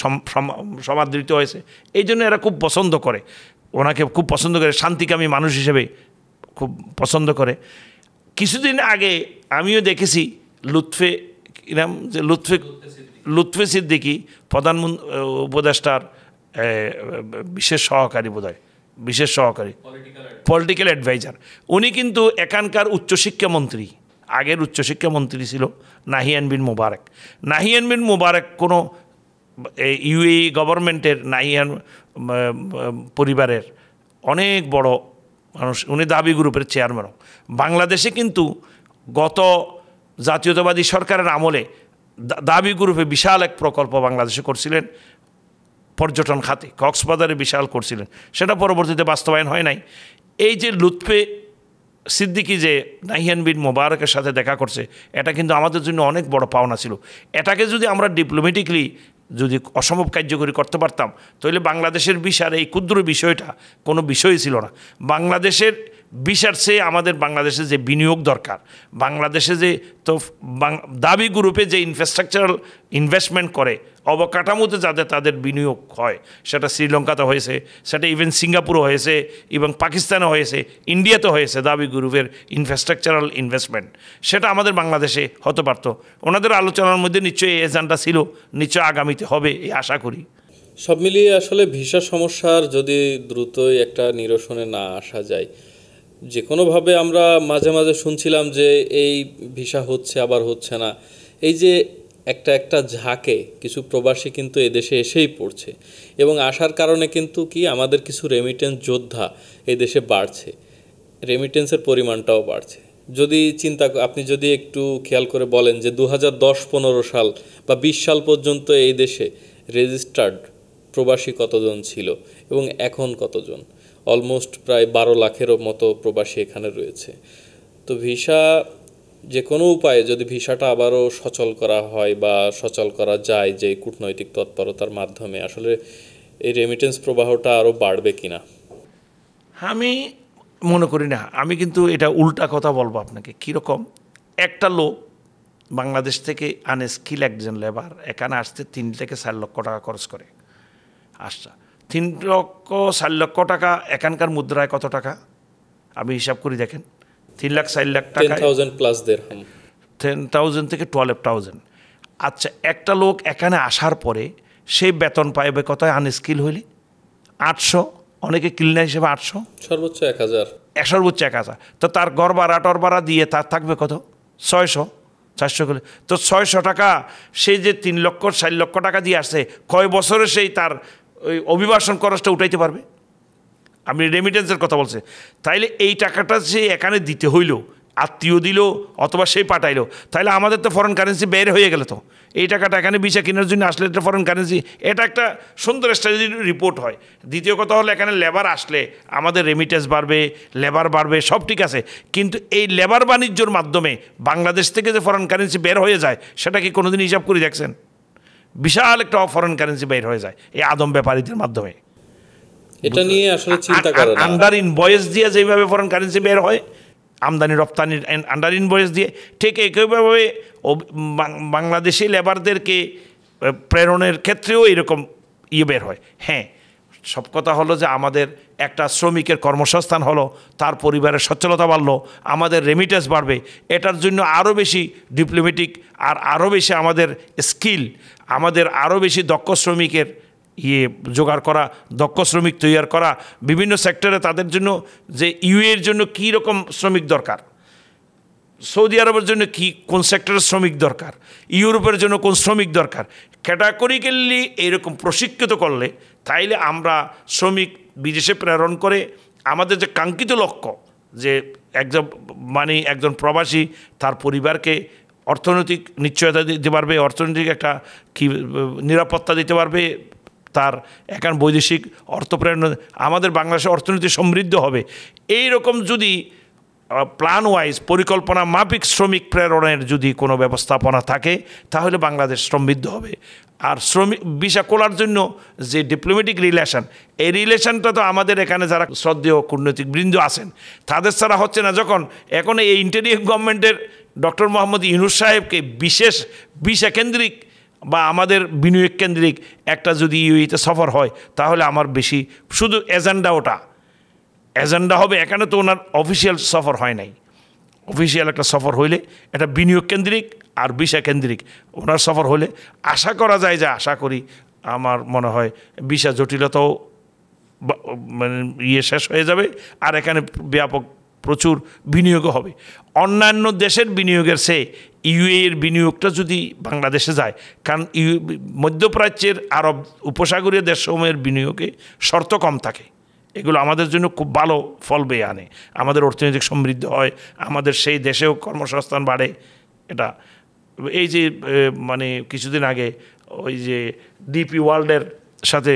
সমাদৃত হয়েছে, এই জন্য এরা খুব পছন্দ করে ওনাকে, খুব পছন্দ করে, শান্তিকামী মানুষ হিসেবে খুব পছন্দ করে। কিছুদিন আগে আমিও দেখেছি লুৎফে সিদ্দিকী প্রধান উপদেষ্টার বিশেষ সহকারী, পলিটিক্যাল অ্যাডভাইজার, উনি কিন্তু এখানকার উচ্চশিক্ষামন্ত্রী, আগের উচ্চশিক্ষামন্ত্রী ছিল নাহিয়ান বিন মুবারক কোনো ইউএই গভর্নমেন্টের, নাহিয়ান পরিবারের অনেক বড় মানুষ, উনি দাবি গ্রুপের চেয়ারম্যানও। বাংলাদেশে কিন্তু গত জাতীয়তাবাদী সরকারের আমলে দাবি গ্রুপে বিশাল এক প্রকল্প বাংলাদেশে করছিলেন, পর্যটন খাতে কক্সবাজারে বিশাল করছিলেন, সেটা পরবর্তীতে বাস্তবায়ন হয় নাই। এই যে লুৎফে সিদ্দিকী যে নাহিয়ান বিন মোবারকের সাথে দেখা করছে, এটা কিন্তু আমাদের জন্য অনেক বড় পাওনা ছিল। এটাকে যদি আমরা ডিপ্লোম্যাটিকলি যদি অসম্ভব কার্যকরী করতে পারতাম, তাহলে বাংলাদেশের ভিসার এই ক্ষুদ্র বিষয়টা কোনো বিষয়ই ছিল না। বাংলাদেশের ভিসার চেয়ে আমাদের বাংলাদেশে যে বিনিয়োগ দরকার, বাংলাদেশে যে তো দাবি গ্রুপে যে ইনফ্রাস্ট্রাকচারাল ইনভেস্টমেন্ট করে, অবকাঠামোতে যাদের তাদের বিনিয়োগ হয়, সেটা শ্রীলঙ্কাতে হয়েছে, সেটা ইভেন সিঙ্গাপুরও হয়েছে, এবং পাকিস্তানে হয়েছে, ইন্ডিয়াতে হয়েছে, দাবি গ্রুপের ইনফ্রাস্ট্রাকচারাল ইনভেস্টমেন্ট, সেটা আমাদের বাংলাদেশে হতে পারত। ওনাদের আলোচনার মধ্যে নিশ্চয়ই এই এজেন্ডা ছিল, নিশ্চয় আগামীতে হবে এই আশা করি। সব মিলিয়ে আসলে ভিসা সমস্যার যদি দ্রুতই একটা নিরসনে না আসা যায়, যে কোনোভাবে আমরা মাঝে মাঝে শুনছিলাম যে এই ভিসা হচ্ছে আবার হচ্ছে না, এই যে একটা ঝাঁকে কিছু প্রবাসী কিন্তু এদেশে এসেই পড়ছে, এবং আসার কারণে কিন্তু কি আমাদের কিছু রেমিটেন্স যোদ্ধা এদেশে বাড়ছে, রেমিটেন্সের পরিমাণটাও বাড়ছে। যদি আপনি যদি একটু খেয়াল করে বলেন যে 2010-15 সাল বা 20 সাল পর্যন্ত এই দেশে রেজিস্টার্ড প্রবাসী কতজন ছিল এবং এখন কতজন, অলমোস্ট প্রায় 12 লাখেরও মতো প্রবাসী এখানে রয়েছে। তো ভিসা যে কোনো উপায়ে যদি ভিসাটা আবারও সচল করা হয় বা সচল করা যায় যে কূটনৈতিক তৎপরতার মাধ্যমে, আসলে এই রেমিটেন্স প্রবাহটা আরও বাড়বে কিনা আমি মনে করি না। আমি কিন্তু এটা উল্টা কথা বলবো আপনাকে। কীরকম, একটা লোক বাংলাদেশ থেকে আনস্কিল একজন লেবার এখানে আসতে 3 থেকে 4 লক্ষ টাকা খরচ করে আসছে। 3-4 লক্ষ টাকা এখানকার মুদ্রায় কত টাকা আমি হিসাব করি, দেখেন 3-4 লাখ টাকা, 10,000 প্লাস দিরহাম, 10,000 থেকে 12,000। আচ্ছা, একটা লোক এখানে আসার পরে সেই বেতন পাইবে কত আনস্কিল হইলে? 800, অনেকে ক্লিনার হিসেবে 800, সর্বোচ্চ 1,000, সর্বোচ্চ 1,000। তো তার ঘর ভাড়া টর ভাড়া দিয়ে তার থাকবে কত? 600, 400 করে। তো 600 টাকা সেই যে 3-4 লক্ষ টাকা দিয়ে আসছে, কয় বছরে সেই তার ওই অভিবাসন খরচটা উঠাইতে পারবে? আপনি রেমিটেন্সের কথা বলছে, তাইলে এই টাকাটা যে এখানে দিতে হইল, আত্মীয় দিল অথবা সেই পাঠাইলো, তাহলে আমাদের তো ফরেন কারেন্সি বের হয়ে গেল। তো এই টাকাটা এখানে ভিসা কেনার জন্য আসলে এটা ফরেন কারেন্সি, এটা একটা সুন্দর স্ট্র্যাটেজি রিপোর্ট হয়। দ্বিতীয় কথা হলো এখানে লেবার আসলে আমাদের রেমিটেন্স বাড়বে, লেবার বাড়বে, সব ঠিক আছে, কিন্তু এই লেবার বাণিজ্যর মাধ্যমে বাংলাদেশ থেকে যে ফরেন কারেন্সি বের হয়ে যায় সেটা কি কোনোদিন হিসাব করে দেখছেন? বিশাল একটা ফরেন কারেন্সি বের হয়ে যায় এই আদম ব্যাপারীদের মাধ্যমে। এটা নিয়ে আসলে চিন্তা করে না। আন্ডার ইনভয়েস দিয়ে যেভাবে ফরেন কারেন্সি বের হয়, আমদানি রপ্তানির আন্ডার ইনভয়েস দিয়ে, ঠিক একইভাবে বাংলাদেশি লেবারদেরকে প্রেরণের ক্ষেত্রেও এরকম বের হয়। হ্যাঁ, সব কথা হলো যে আমাদের একটা শ্রমিকের কর্মসংস্থান হলো, তার পরিবারের সচ্ছলতা বাড়লো, আমাদের রেমিটেন্স বাড়বে, এটার জন্য আরও বেশি ডিপ্লোম্যাটিক আর আরও বেশি আমাদের স্কিল, আমাদের আরও বেশি দক্ষ শ্রমিকের জোগাড় করা, দক্ষ শ্রমিক তৈরি করা, বিভিন্ন সেক্টরে তাদের জন্য যে এর জন্য কী রকম শ্রমিক দরকার, সৌদি আরবের জন্য কোন সেক্টরের শ্রমিক দরকার, ইউরোপের জন্য কোন শ্রমিক দরকার, ক্যাটাগরিক্যালি এইরকম প্রশিক্ষিত করলে তাইলে আমরা শ্রমিক বিদেশে প্রেরণ করে আমাদের যে কাঙ্ক্ষিত লক্ষ্য, যে একজন প্রবাসী তার পরিবারকে অর্থনৈতিক নিশ্চয়তা দিতে পারবে, অর্থনৈতিক একটা নিরাপত্তা দিতে পারবে, তার এখন বৈদেশিক অর্থ প্রেরণ, আমাদের বাংলাদেশের অর্থনীতি সমৃদ্ধ হবে। এই রকম যদি প্ল্যান ওয়াইজ পরিকল্পনা মাফিক শ্রমিক প্রেরণের যদি কোনো ব্যবস্থাপনা থাকে তাহলে বাংলাদেশ সমৃদ্ধ হবে। আর শ্রমিক ভিসা খোলার জন্য যে ডিপ্লোম্যাটিক রিলেশন, এই রিলেশনটা তো আমাদের এখানে যারা শ্রদ্ধেয় কূটনৈতিক বৃন্দ আছেন তাদের ছাড়া হচ্ছে না। যখন এখন এই ইন্টারিম গভর্নমেন্টের ডক্টর মোহাম্মদ ইউনূস সাহেবকে বিশেষ ভিসা কেন্দ্রিক বা আমাদের বিনিয়োগ কেন্দ্রিক একটা যদি ইউএইতে সফর হয় তাহলে আমার বেশি শুধু এজেন্ডা হবে। এখানে তো ওনার অফিসিয়াল সফর হয় নাই, অফিসিয়াল একটা সফর হইলে এটা বিনিয়োগ কেন্দ্রিক আর ভিসা কেন্দ্রিক ওনার সফর হলে আশা করা যায়, যে আশা করি আমার মনে হয় ভিসা জটিলতাও মানে শেষ হয়ে যাবে আর এখানে ব্যাপক প্রচুর বিনিয়োগও হবে। অন্যান্য দেশের বিনিয়োগের চেয়ে ইউএইর বিনিয়োগটা যদি বাংলাদেশে যায়, কারণ মধ্যপ্রাচ্যের আরব উপসাগরীয় দেশসমূহের বিনিয়োগে শর্ত কম থাকে, এগুলো আমাদের জন্য খুব ভালো ফল বয়ে আনে, আমাদের অর্থনৈতিক সমৃদ্ধ হয়, আমাদের সেই দেশেও কর্মসংস্থান বাড়ে। এটা এই যে মানে কিছুদিন আগে ওই যে ডিপি ওয়ার্ল্ডের সাথে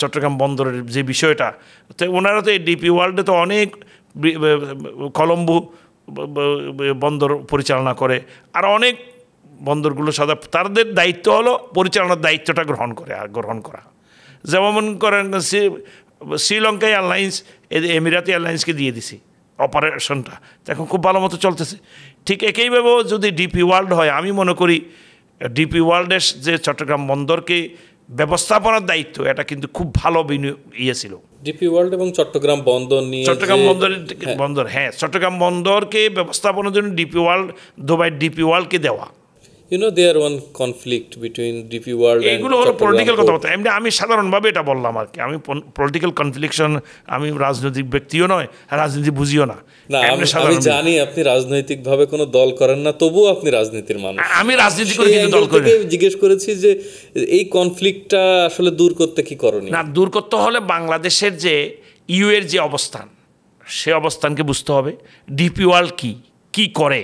চট্টগ্রাম বন্দরের যে বিষয়টা, তো ওনারা তো এই ডিপি ওয়ার্ল্ডে তো অনেক কলম্বো বন্দর পরিচালনা করে, আর অনেক বন্দরগুলোর সাথে তাদের দায়িত্ব হলো পরিচালনার দায়িত্বটা গ্রহণ করা। যেমন করেন শ্রীলঙ্কা এয়ারলাইন্স এমিরাতি এয়ারলাইন্সকে দিয়ে দিছি অপারেশনটা, এখন খুব ভালো মতো চলতেছে। ঠিক একইভাবেও যদি ডিপি ওয়ার্ল্ড হয়, আমি মনে করি ডিপি ওয়ার্ল্ডের যে চট্টগ্রাম বন্দরকে ব্যবস্থাপনার দায়িত্ব, এটা কিন্তু খুব ভালো ছিল। ডিপি ওয়ার্ল্ড এবং চট্টগ্রাম বন্দর নিয়ে চট্টগ্রাম বন্দরকে ব্যবস্থাপনার জন্য ডিপি ওয়ার্ল্ড, দুবাই ডিপি ওয়ার্ল্ডকে দেওয়া। there one conflict between DP World and এগুলো হলো পলিটিক্যাল কথাবার্তা। এমনি আমি সাধারণভাবে এটা বললাম আর কি, আমি পলিটিক্যাল কনফ্লিকশন, আমি রাজনৈতিক ব্যক্তিও নয়, রাজনীতি বুঝিও না। আমি জানি আপনি রাজনৈতিকভাবে কোনো দল করেন না, তবুও আপনি রাজনীতির মানুষ। আমি রাজনীতি করে কিন্তু দল করি। জিজ্ঞেস করেছি যে এই কনফ্লিক্টটা আসলে দূর করতে কি করণীয়? না, দূর করতে হলে বাংলাদেশের যে এর যে অবস্থান, সে অবস্থানকে বুঝতে হবে। ডিপি ওয়ার্ল্ড কি করে,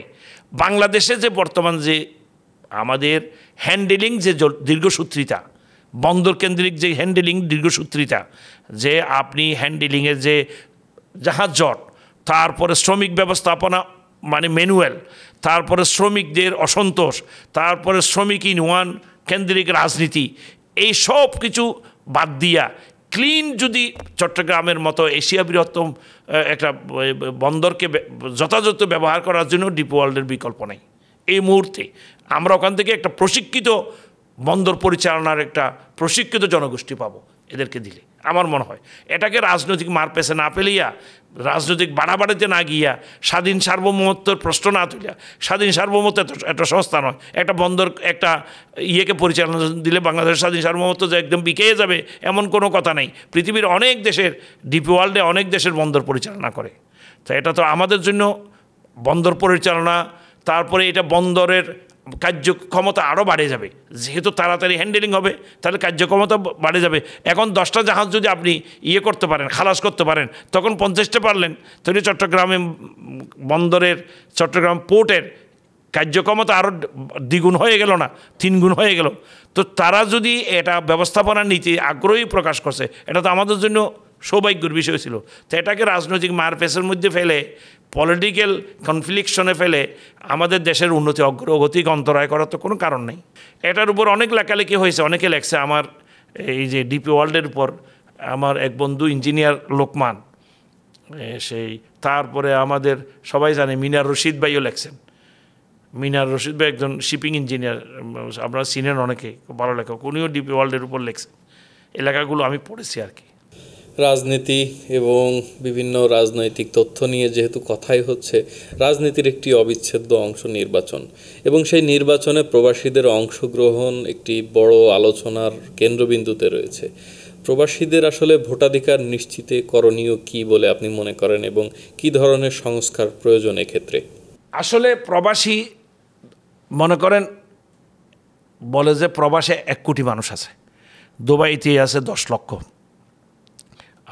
বাংলাদেশে যে বর্তমান যে আমাদের হ্যান্ডেলিং যে দীর্ঘসূত্রিতা, বন্দর কেন্দ্রিক যে হ্যান্ডেলিং দীর্ঘসূত্রিতা, যে আপনি হ্যান্ডেলিংয়ের যে জাহাজ জট, তারপরে শ্রমিক ব্যবস্থাপনা মানে ম্যানুয়াল, তারপরে শ্রমিকদের অসন্তোষ, তারপরে শ্রমিক ইউনিয়ন কেন্দ্রিক রাজনীতি, এই সব কিছু বাদ দিয়া ক্লিন যদি চট্টগ্রামের মতো এশিয়া বৃহত্তম একটা বন্দরকে যথাযথ ব্যবহার করার জন্য ডিপি ওয়ার্ল্ডের বিকল্প নেই। এই মুহূর্তে আমরা ওখান থেকে একটা প্রশিক্ষিত বন্দর পরিচালনার একটা প্রশিক্ষিত জনগোষ্ঠী পাবো এদেরকে দিলে। আমার মনে হয় এটাকে রাজনৈতিক মারপেছে না পেলিয়া, রাজনৈতিক বাড়াবাড়িতে না গিয়া, স্বাধীন সার্বভৌমত্বের প্রশ্ন না তুলিয়া, স্বাধীন সার্বভৌমত্ব একটা সংস্থা নয়, একটা বন্দর একটা ইয়েকে পরিচালনা দিলে বাংলাদেশের স্বাধীন সার্বভৌমত্ব যে একদম বিকেয়ে যাবে এমন কোনো কথা নেই। পৃথিবীর অনেক দেশের ডিপি ওয়ার্ল্ডে অনেক দেশের বন্দর পরিচালনা করে, তো এটা তো আমাদের জন্য বন্দর পরিচালনা, তারপরে এটা বন্দরের কার্যক্ষমতা আরও বাড়ে যাবে, যেহেতু তাড়াতাড়ি হ্যান্ডেলিং হবে তাহলে কার্যক্ষমতা বাড়ে যাবে। এখন 10টা জাহাজ যদি আপনি করতে পারেন, খালাস করতে পারেন, তখন 50টা পারলেন, তাহলে চট্টগ্রামে বন্দরের, চট্টগ্রাম পোর্টের কার্যক্ষমতা আরও দ্বিগুণ হয়ে গেল না, 3 গুণ হয়ে গেল। তো তারা যদি এটা ব্যবস্থাপনার নীতি আগ্রহী প্রকাশ করছে, এটা তো আমাদের জন্য সৌভাগ্যের বিষয় ছিল। তো এটাকে রাজনৈতিক মারপেসের মধ্যে ফেলে, পলিটিক্যাল কনফ্লিকশনে ফেলে আমাদের দেশের উন্নতি অগ্রগতিকে অন্তরায় করার তো কোনো কারণ নেই। এটার উপর অনেক লেখালেখি হয়েছে, অনেকে লেখছে। আমার এই যে ডিপি ওয়ার্ল্ডের উপর আমার এক বন্ধু ইঞ্জিনিয়ার লোকমান, তারপরে আমাদের সবাই জানে মিনার রশিদ ভাইও লেখছেন। মিনার রশিদ ভাই একজন শিপিং ইঞ্জিনিয়ার, আপনারা চিনেন অনেকে, খুব ভালো লেখক, উনিও ডিপি ওয়ার্ল্ডের উপর লেখছেন। এই লেখাগুলো আমি পড়েছি আর কি। রাজনীতি এবং বিভিন্ন রাজনৈতিক তথ্য নিয়ে যেহেতু কথাই হচ্ছে, রাজনীতির একটি অবিচ্ছেদ্য অংশ নির্বাচন, এবং সেই নির্বাচনে প্রবাসীদের অংশগ্রহণ একটি বড় আলোচনার কেন্দ্রবিন্দুতে রয়েছে। প্রবাসীদের আসলে ভোটাধিকার নিশ্চিতে করণীয় কি বলে আপনি মনে করেন, এবং কি ধরনের সংস্কার প্রয়োজন এক্ষেত্রে? আসলে প্রবাসী মনে করেন বলে যে প্রবাসে 1 কোটি মানুষ আছে, দুবাইতে আছে 10 লক্ষ,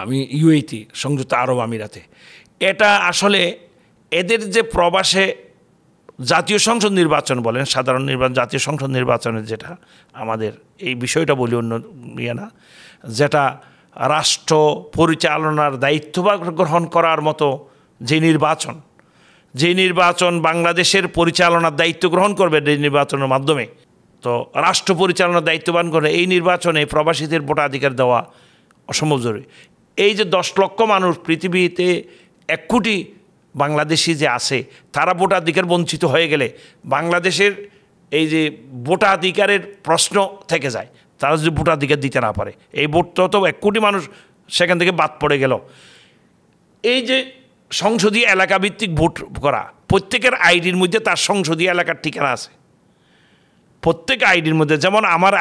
আমি ইউএইতে, সংযুক্ত আরব আমিরাতে। এটা আসলে এদের যে প্রবাসে জাতীয় সংসদ নির্বাচন বলেন, সাধারণ নির্বাচন, জাতীয় সংসদ নির্বাচনের যেটা আমাদের এই বিষয়টা বলি, অন্য না, যেটা রাষ্ট্র পরিচালনার দায়িত্ব গ্রহণ করার মতো যে নির্বাচন বাংলাদেশের পরিচালনার দায়িত্ব গ্রহণ করবে, এই নির্বাচনের মাধ্যমে তো রাষ্ট্র পরিচালনার দায়িত্ববান করে, এই নির্বাচনে প্রবাসীদের ভোটাধিকার দেওয়া অসম্ভব জরুরি। এই যে 10 লক্ষ মানুষ, পৃথিবীতে 1 কোটি বাংলাদেশি যে আছে, তারা ভোটাধিকার বঞ্চিত হয়ে গেলে বাংলাদেশের এই যে ভোটাধিকারের প্রশ্ন থেকে যায়। তারা যদি ভোটাধিকার দিতে না পারে, এই ভোটটা তো 1 কোটি মানুষ সেখান থেকে বাদ পড়ে গেল। এই যে সংসদীয় এলাকা ভিত্তিক ভোট করা, প্রত্যেকের আইডির মধ্যে তার সংসদীয় এলাকার ঠিকানা আছে, প্রত্যেক আইডির মধ্যে। যেমন আমার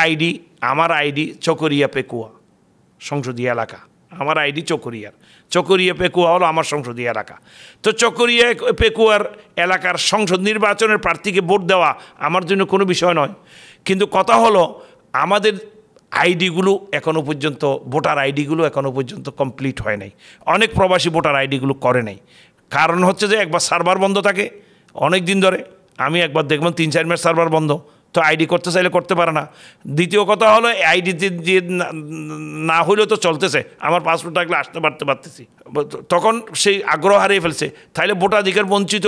আইডি চকরিয়া পেকুয়া সংসদীয় এলাকা, আমার আইডি চকরিয়া পেকুয়া হলো আমার সংসদীয় এলাকা। তো চকরিয়া পেকুয়ার এলাকার সংসদ নির্বাচনের প্রার্থীকে ভোট দেওয়া আমার জন্য কোনো বিষয় নয়। কিন্তু কথা হলো আমাদের আইডিগুলো এখনও পর্যন্ত, ভোটার আইডিগুলো এখনও পর্যন্ত কমপ্লিট হয় নাই। অনেক প্রবাসী ভোটার আইডিগুলো করে নাই। কারণ হচ্ছে যে একবার সার্ভার বন্ধ থাকে অনেক দিন ধরে, আমি একবার দেখলাম 3-4 মাস সার্ভার বন্ধ, তো আইডি করতে চাইলে করতে পারে না। দ্বিতীয় কথা হলো আইডিতে দিয়ে না হইলেও তো চলতেছে, আমার পাসপোর্ট থাকলে আসতে পারতেছি, তখন সেই আগ্রহ হারিয়ে ফেলছে। তাইলে ভোটাধিকার বঞ্চিত,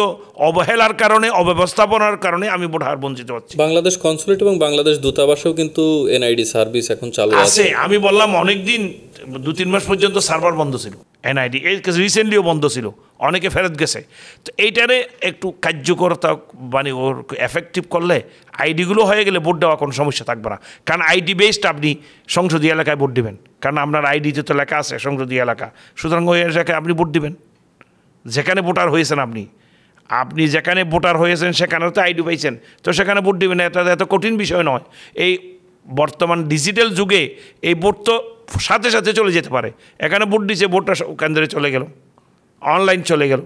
অবহেলার কারণে, অব্যবস্থাপনার কারণে আমি ভোটার বঞ্চিত হচ্ছি। বাংলাদেশ কনসুলেট এবং বাংলাদেশ দূতাবাসেও কিন্তু এনআইডি সার্ভিস এখন চালু আছে। আমি বললাম অনেক দিন 2-3 মাস পর্যন্ত সার্ভার বন্ধ ছিল, এনআইডি রিসেন্টলিও বন্ধ ছিল, অনেকে ফেরত গেছে। তো এইটারে একটু কার্যকরতা মানে ওর এফেক্টিভ করলে, আইডিগুলো হয়ে গেলে ভোট দেওয়া কোনো সমস্যা থাকবে না। কারণ আইডি বেসড আপনি সংসদীয় এলাকায় ভোট দেবেন, কারণ আপনার আইডিতে তো লেখা আছে সংসদীয় এলাকা, সুতরাং ওই এলাকায় আপনি ভোট দিবেন যেখানে ভোটার হয়েছেন। আপনি যেখানে ভোটার হয়েছেন সেখানেও তো আইডি পাইছেন, তো সেখানে ভোট দিবেন। এটা এত কঠিন বিষয় নয়। এই বর্তমান ডিজিটাল যুগে এই ভোট তো সাথে সাথে চলে যেতে পারে। এখানে ভোট দিয়েছে, ভোটটা কেন্দ্রে চলে গেল, অনলাইন চলে গেল,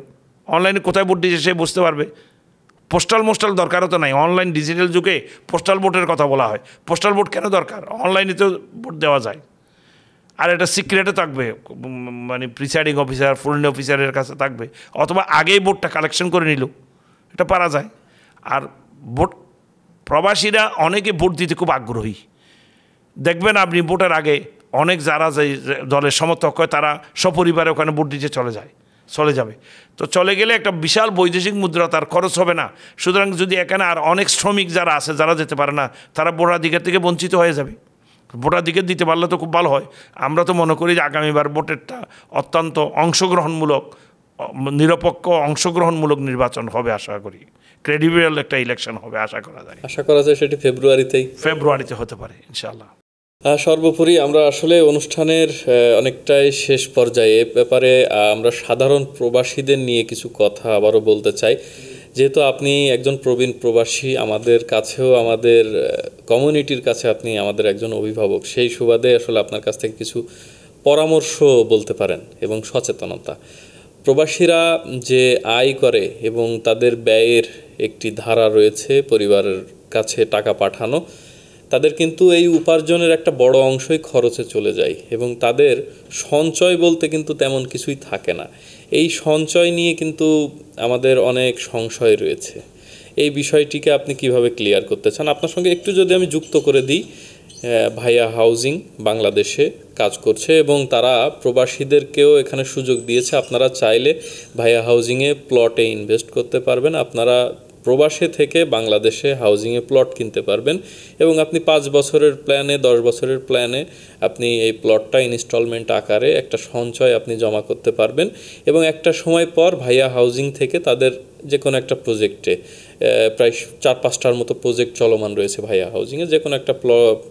অনলাইনে কোথায় ভোট দিয়েছে সে বুঝতে পারবে। পোস্টাল দরকারও তো নাই। অনলাইন ডিজিটাল যুগে পোস্টাল ভোটের কথা বলা হয়, পোস্টাল ভোট কেন দরকার? অনলাইনে তো ভোট দেওয়া যায়। আর এটা সিক্রেটে থাকবে, মানে প্রিসাইডিং অফিসার, ফুলনি অফিসারের কাছে থাকবে, অথবা আগেই ভোটটা কালেকশন করে নিল, এটা পারা যায়। আর ভোট প্রবাসীরা অনেকে ভোট দিতে খুব আগ্রহী। দেখবেন আপনি ভোটের আগে অনেক যারা যে দলের সমর্থক হয় তারা সপরিবারে ওখানে ভোট দিতে চলে যাবে। তো চলে গেলে একটা বিশাল বৈদেশিক মুদ্রা, তার খরচ হবে না। সুতরাং যদি এখানে আর অনেক শ্রমিক যারা আছে, যারা যেতে পারে না, তারা ভোটাধিকার থেকে বঞ্চিত হয়ে যাবে। ভোটাধিকার দিতে পারলে তো খুব ভালো হয়। আমরা তো মনে করি যে আগামীবার ভোটেরটা অত্যন্ত অংশগ্রহণমূলক, নিরপেক্ষ অংশগ্রহণমূলক নির্বাচন হবে আশা করি। ক্রেডিবল একটা ইলেকশন হবে আশা করা যায় সেটি ফেব্রুয়ারিতে হতে পারে ইনশাআল্লাহ। সর্বোপরি আমরা আসলে অনুষ্ঠানের অনেকটাই শেষ পর্যায়ে। ব্যাপারে আমরা সাধারণ প্রবাসীদের নিয়ে কিছু কথা আবারও বলতে চাই। যেহেতু আপনি একজন প্রবীণ প্রবাসী, আমাদের কাছেও, আমাদের কমিউনিটির কাছে আপনি আমাদের একজন অভিভাবক, সেই সুবাদে আসলে আপনার কাছ থেকে কিছু পরামর্শ বলতে পারেন এবং সচেতনতা। প্রবাসীরা যে আয় করে এবং তাদের ব্যয়ের একটি ধারা রয়েছে পরিবারের কাছে টাকা পাঠানো, তাদের কিন্তু এই উপার্জনের একটা বড় অংশই খরচে চলে যায় এবং তাদের সঞ্চয় বলতে কিন্তু তেমন কিছুই থাকে না। এই সঞ্চয় নিয়ে কিন্তু আমাদের অনেক সংশয় রয়েছে। এই বিষয়টিকে আপনি কিভাবে ক্লিয়ার করতে চান? আপনার সঙ্গে একটু যদি আমি যুক্ত করে দিই, ভাইয়া হাউজিং বাংলাদেশে কাজ করছে এবং তারা প্রবাসীদেরকেও এখানে সুযোগ দিয়েছে। আপনারা চাইলে ভাইয়া হাউজিংয়ে প্লটে ইনভেস্ট করতে পারবেন। আপনারা প্রবাসে থেকে বাংলাদেশে হাউজিংয়ে প্লট কিনতে পারবেন এবং আপনি 5 বছরের প্ল্যানে, 10 বছরের প্ল্যানে আপনি এই প্লটটা ইনস্টলমেন্ট আকারে একটা সঞ্চয় আপনি জমা করতে পারবেন এবং একটা সময় পর ভাইয়া হাউজিং থেকে তাদের যে কোনো একটা প্রজেক্টে, প্রায় 4-5টার মতো প্রজেক্ট চলমান রয়েছে ভাইয়া হাউজিংয়ে, যে কোনো একটা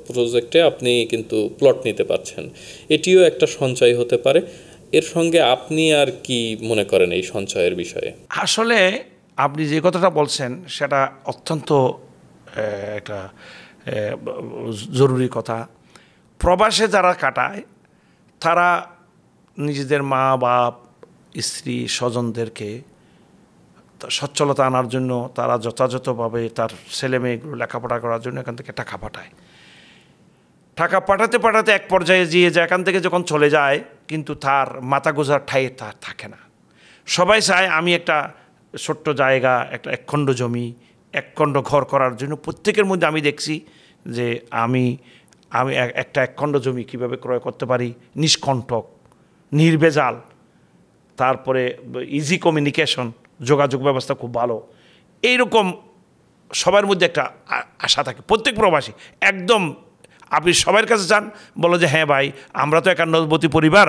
প্রজেক্টে আপনি কিন্তু প্লট নিতে পারছেন। এটিও একটা সঞ্চয় হতে পারে। এর সঙ্গে আপনি আর কি মনে করেন এই সঞ্চয়ের বিষয়ে? আসলে আপনি যে কথাটা বলছেন সেটা অত্যন্ত একটা জরুরি কথা। প্রবাসে যারা কাটায় তারা নিজেদের মা বাপ, স্ত্রী, স্বজনদেরকে সচ্ছলতা আনার জন্য তারা যথাযথভাবে তার ছেলে মেয়েগুলো লেখাপড়া করার জন্য এখান থেকে টাকা পাঠায়। টাকা পাঠাতে পাঠাতে এক পর্যায়ে গিয়ে যে এখান থেকে যখন চলে যায় কিন্তু তার মাথা গোজার ঠাঁই তার থাকে না। সবাই চায় আমি একটা ছোট্ট জায়গা, একটা একখণ্ড জমি, একখণ্ড ঘর করার জন্য প্রত্যেকের মধ্যে আমি দেখছি যে আমি একটা একখণ্ড জমি কীভাবে ক্রয় করতে পারি, নিষ্কণ্টক, নির্ভেজাল, তারপরে ইজি কমিউনিকেশন, যোগাযোগ ব্যবস্থা খুব ভালো, এইরকম সবার মধ্যে একটা আশা থাকে। প্রত্যেক প্রবাসী একদম আপনি সবার কাছে যান, বলো যে হ্যাঁ ভাই আমরা তো একান্নবর্তী পরিবার,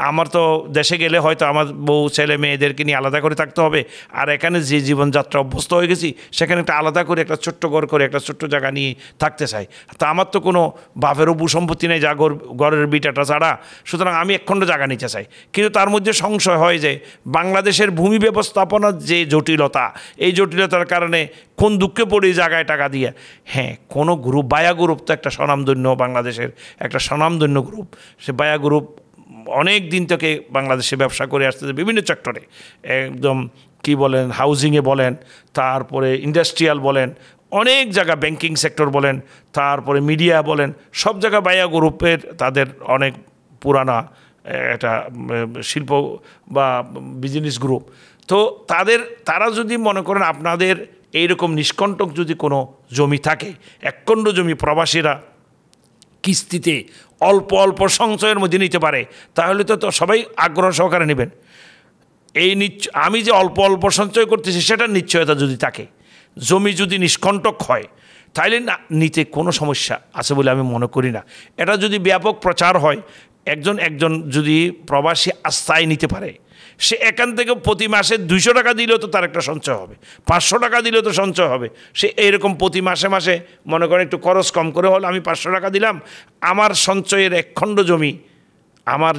আমার তো দেশে গেলে হয়তো আমার বউ ছেলে মেয়েদেরকে নিয়ে আলাদা করে থাকতে হবে, আর এখানে যে জীবনযাত্রা অভ্যস্ত হয়ে গেছি সেখানে একটা আলাদা করে একটা ছোট্ট ঘর করে একটা ছোট্ট জায়গা নিয়ে থাকতে চাই। তা আমার তো কোনো বাপেরও ভূসম্পত্তি নেই যা ঘরের বিটাটা ছাড়া, সুতরাং আমি একখণ্ড জায়গা নিতে চাই। কিন্তু তার মধ্যে সংশয় হয় যে বাংলাদেশের ভূমি ব্যবস্থাপনার যে জটিলতা, এই জটিলতার কারণে কোন দুঃখে পড়ে জায়গায় টাকা দিয়ে। হ্যাঁ, কোনো গ্রুপ, বায়া গ্রুপ তো একটা স্বনামধন্য, বাংলাদেশের একটা স্বনামধন্য গ্রুপ, সে বায়া গ্রুপ অনেক দিন থেকে বাংলাদেশে ব্যবসা করে আসতেছে বিভিন্ন সেক্টরে, একদম কি বলেন হাউজিংয়ে বলেন, তারপরে ইন্ডাস্ট্রিয়াল বলেন, অনেক জায়গা ব্যাংকিং সেক্টর বলেন, তারপরে মিডিয়া বলেন, সব জায়গায় বায়া গ্রুপের তাদের অনেক পুরানা একটা শিল্প বা বিজনেস গ্রুপ। তো তারা যদি মনে করেন আপনাদের এইরকম নিষ্কণ্টক যদি কোনো জমি থাকে, একখণ্ড জমি প্রবাসীরা কিস্তিতে অল্প অল্প সঞ্চয়ের মধ্যে নিতে পারে, তাহলে তো সবাই আগ্রহ সহকারে নেবেন। আমি যে অল্প অল্প সঞ্চয় করতেছি সেটার নিশ্চয়তা যদি থাকে, জমি যদি নিষ্কণ্টক হয়, তাইলে না নিতে কোনো সমস্যা আছে বলে আমি মনে করি না। এটা যদি ব্যাপক প্রচার হয়, একজন যদি প্রবাসী আস্থায় নিতে পারে, সে এখান থেকে প্রতি মাসে 200 টাকা দিলেও তো তার একটা সঞ্চয় হবে, 500 টাকা দিলেও তো সঞ্চয় হবে। সে এইরকম প্রতি মাসে মাসে মনে করেন একটু খরচ কম করে হলে আমি 500 টাকা দিলাম, আমার সঞ্চয়ের একখণ্ড জমি, আমার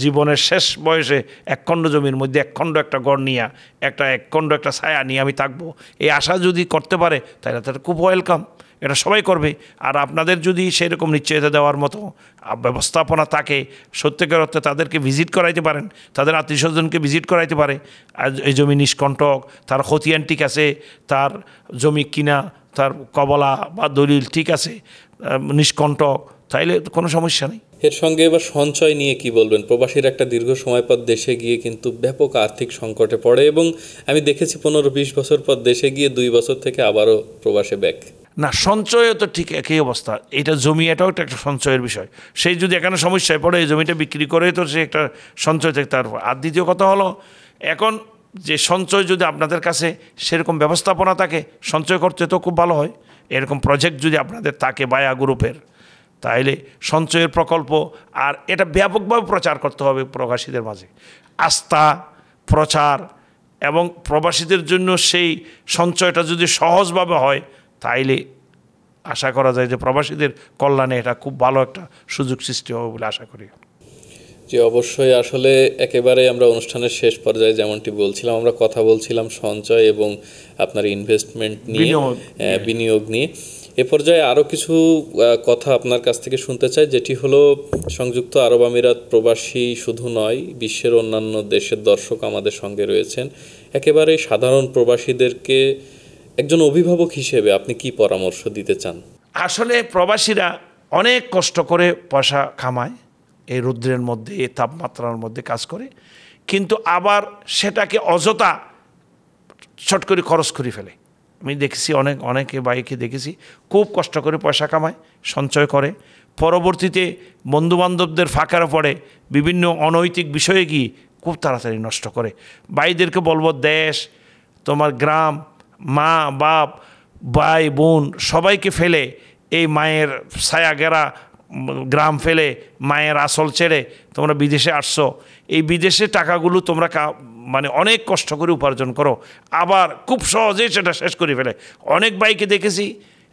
জীবনের শেষ বয়সে একখণ্ড জমির মধ্যে একখণ্ড একটা ঘর নিয়ে, একখণ্ড একটা ছায়া নিয়ে আমি থাকবো, এই আশা যদি করতে পারে তাহলে তার খুব ওয়েলকাম, এটা সবাই করবে। আর আপনাদের যদি সেরকম নিশ্চয়তা দেওয়ার মতো ব্যবস্থাপনা থাকে, সত্যিকার অর্থে তাদেরকে ভিজিট করাইতে পারেন, তাদের আত্মীয় স্বজনকে ভিজিট করাইতে পারে, আর এই জমি নিষ্কণ্টক, তার খতিয়ান ঠিক আছে, তার জমি কিনা, তার কবলা বা দলিল ঠিক আছে, নিষ্কণ্টক, তাইলে কোনো সমস্যা নেই। এর সঙ্গে এবার সঞ্চয় নিয়ে কি বলবেন? প্রবাসীর একটা দীর্ঘ সময় পর দেশে গিয়ে কিন্তু ব্যাপক আর্থিক সংকটে পড়ে এবং আমি দেখেছি 15-20 বছর পর দেশে গিয়ে 2 বছর থেকে আবারও প্রবাসে ব্যাক। না, সঞ্চয়ও তো ঠিক একই অবস্থা, এটা জমি, এটাও একটা সঞ্চয়ের বিষয়। সেই যদি এখানে সমস্যায় পড়ে এই জমিটা বিক্রি করে তো সে একটা সঞ্চয় থেকে তার। আর দ্বিতীয় কথা হলো, এখন যে সঞ্চয় যদি আপনাদের কাছে সেরকম ব্যবস্থাপনা থাকে, সঞ্চয় করতে তো খুব ভালো হয়। এরকম প্রজেক্ট যদি আপনাদের থাকে বায়া গ্রুপের, তাইলে সঞ্চয়ের প্রকল্প, আর এটা ব্যাপকভাবে প্রচার করতে হবে প্রবাসীদের মাঝে, আস্থা, প্রচার, এবং প্রবাসীদের জন্য সেই সঞ্চয়টা যদি সহজভাবে হয় তাইলে আশা করা যায় যে প্রবাসীদের কল্যাণে এটা খুব ভালো একটা সুযোগ সৃষ্টি হবে বলে আশা করি। জি অবশ্যই। আসলে একেবারে আমরা অনুষ্ঠানের শেষ পর্যায়ে যেমনটি বলছিলাম, আমরা কথা বলছিলাম সঞ্চয় এবং আপনার ইনভেস্টমেন্ট নিয়ে, বিনিয়োগ নিয়ে। এ পর্যায়ে আরও কিছু কথা আপনার কাছ থেকে শুনতে চাই, যেটি হলো সংযুক্ত আরব আমিরাত প্রবাসী শুধু নয়, বিশ্বের অন্যান্য দেশের দর্শক আমাদের সঙ্গে রয়েছেন। একেবারে সাধারণ প্রবাসীদেরকে একজন অভিভাবক হিসেবে আপনি কি পরামর্শ দিতে চান? আসলে প্রবাসীরা অনেক কষ্ট করে পয়সা কামায়, এই রৌদ্রের মধ্যে, এই তাপমাত্রার মধ্যে কাজ করে, কিন্তু আবার সেটাকে অযথা শর্ট করে খরচ করে ফেলে। আমি দেখেছি অনেকে বাইকে দেখেছি খুব কষ্ট করে পয়সা কামায়, সঞ্চয় করে, পরবর্তীতে বন্ধুবান্ধবদের ফাঁকার পড়ে বিভিন্ন অনৈতিক বিষয়ে গিয়ে খুব তাড়াতাড়ি নষ্ট করে। ভাইদেরকে বলবো, দেশ, তোমার গ্রাম, মা বাপ, ভাই বোন সবাইকে ফেলে, এই মায়ের ছায়া ঘেরা গ্রাম ফেলে, মায়ের আসল ছেড়ে তোমরা বিদেশে আসছো, এই বিদেশে টাকাগুলো তোমরা মানে অনেক কষ্ট করে উপার্জন করো, আবার খুব সহজেই সেটা শেষ করে ফেলে। অনেক ভাইকে দেখেছি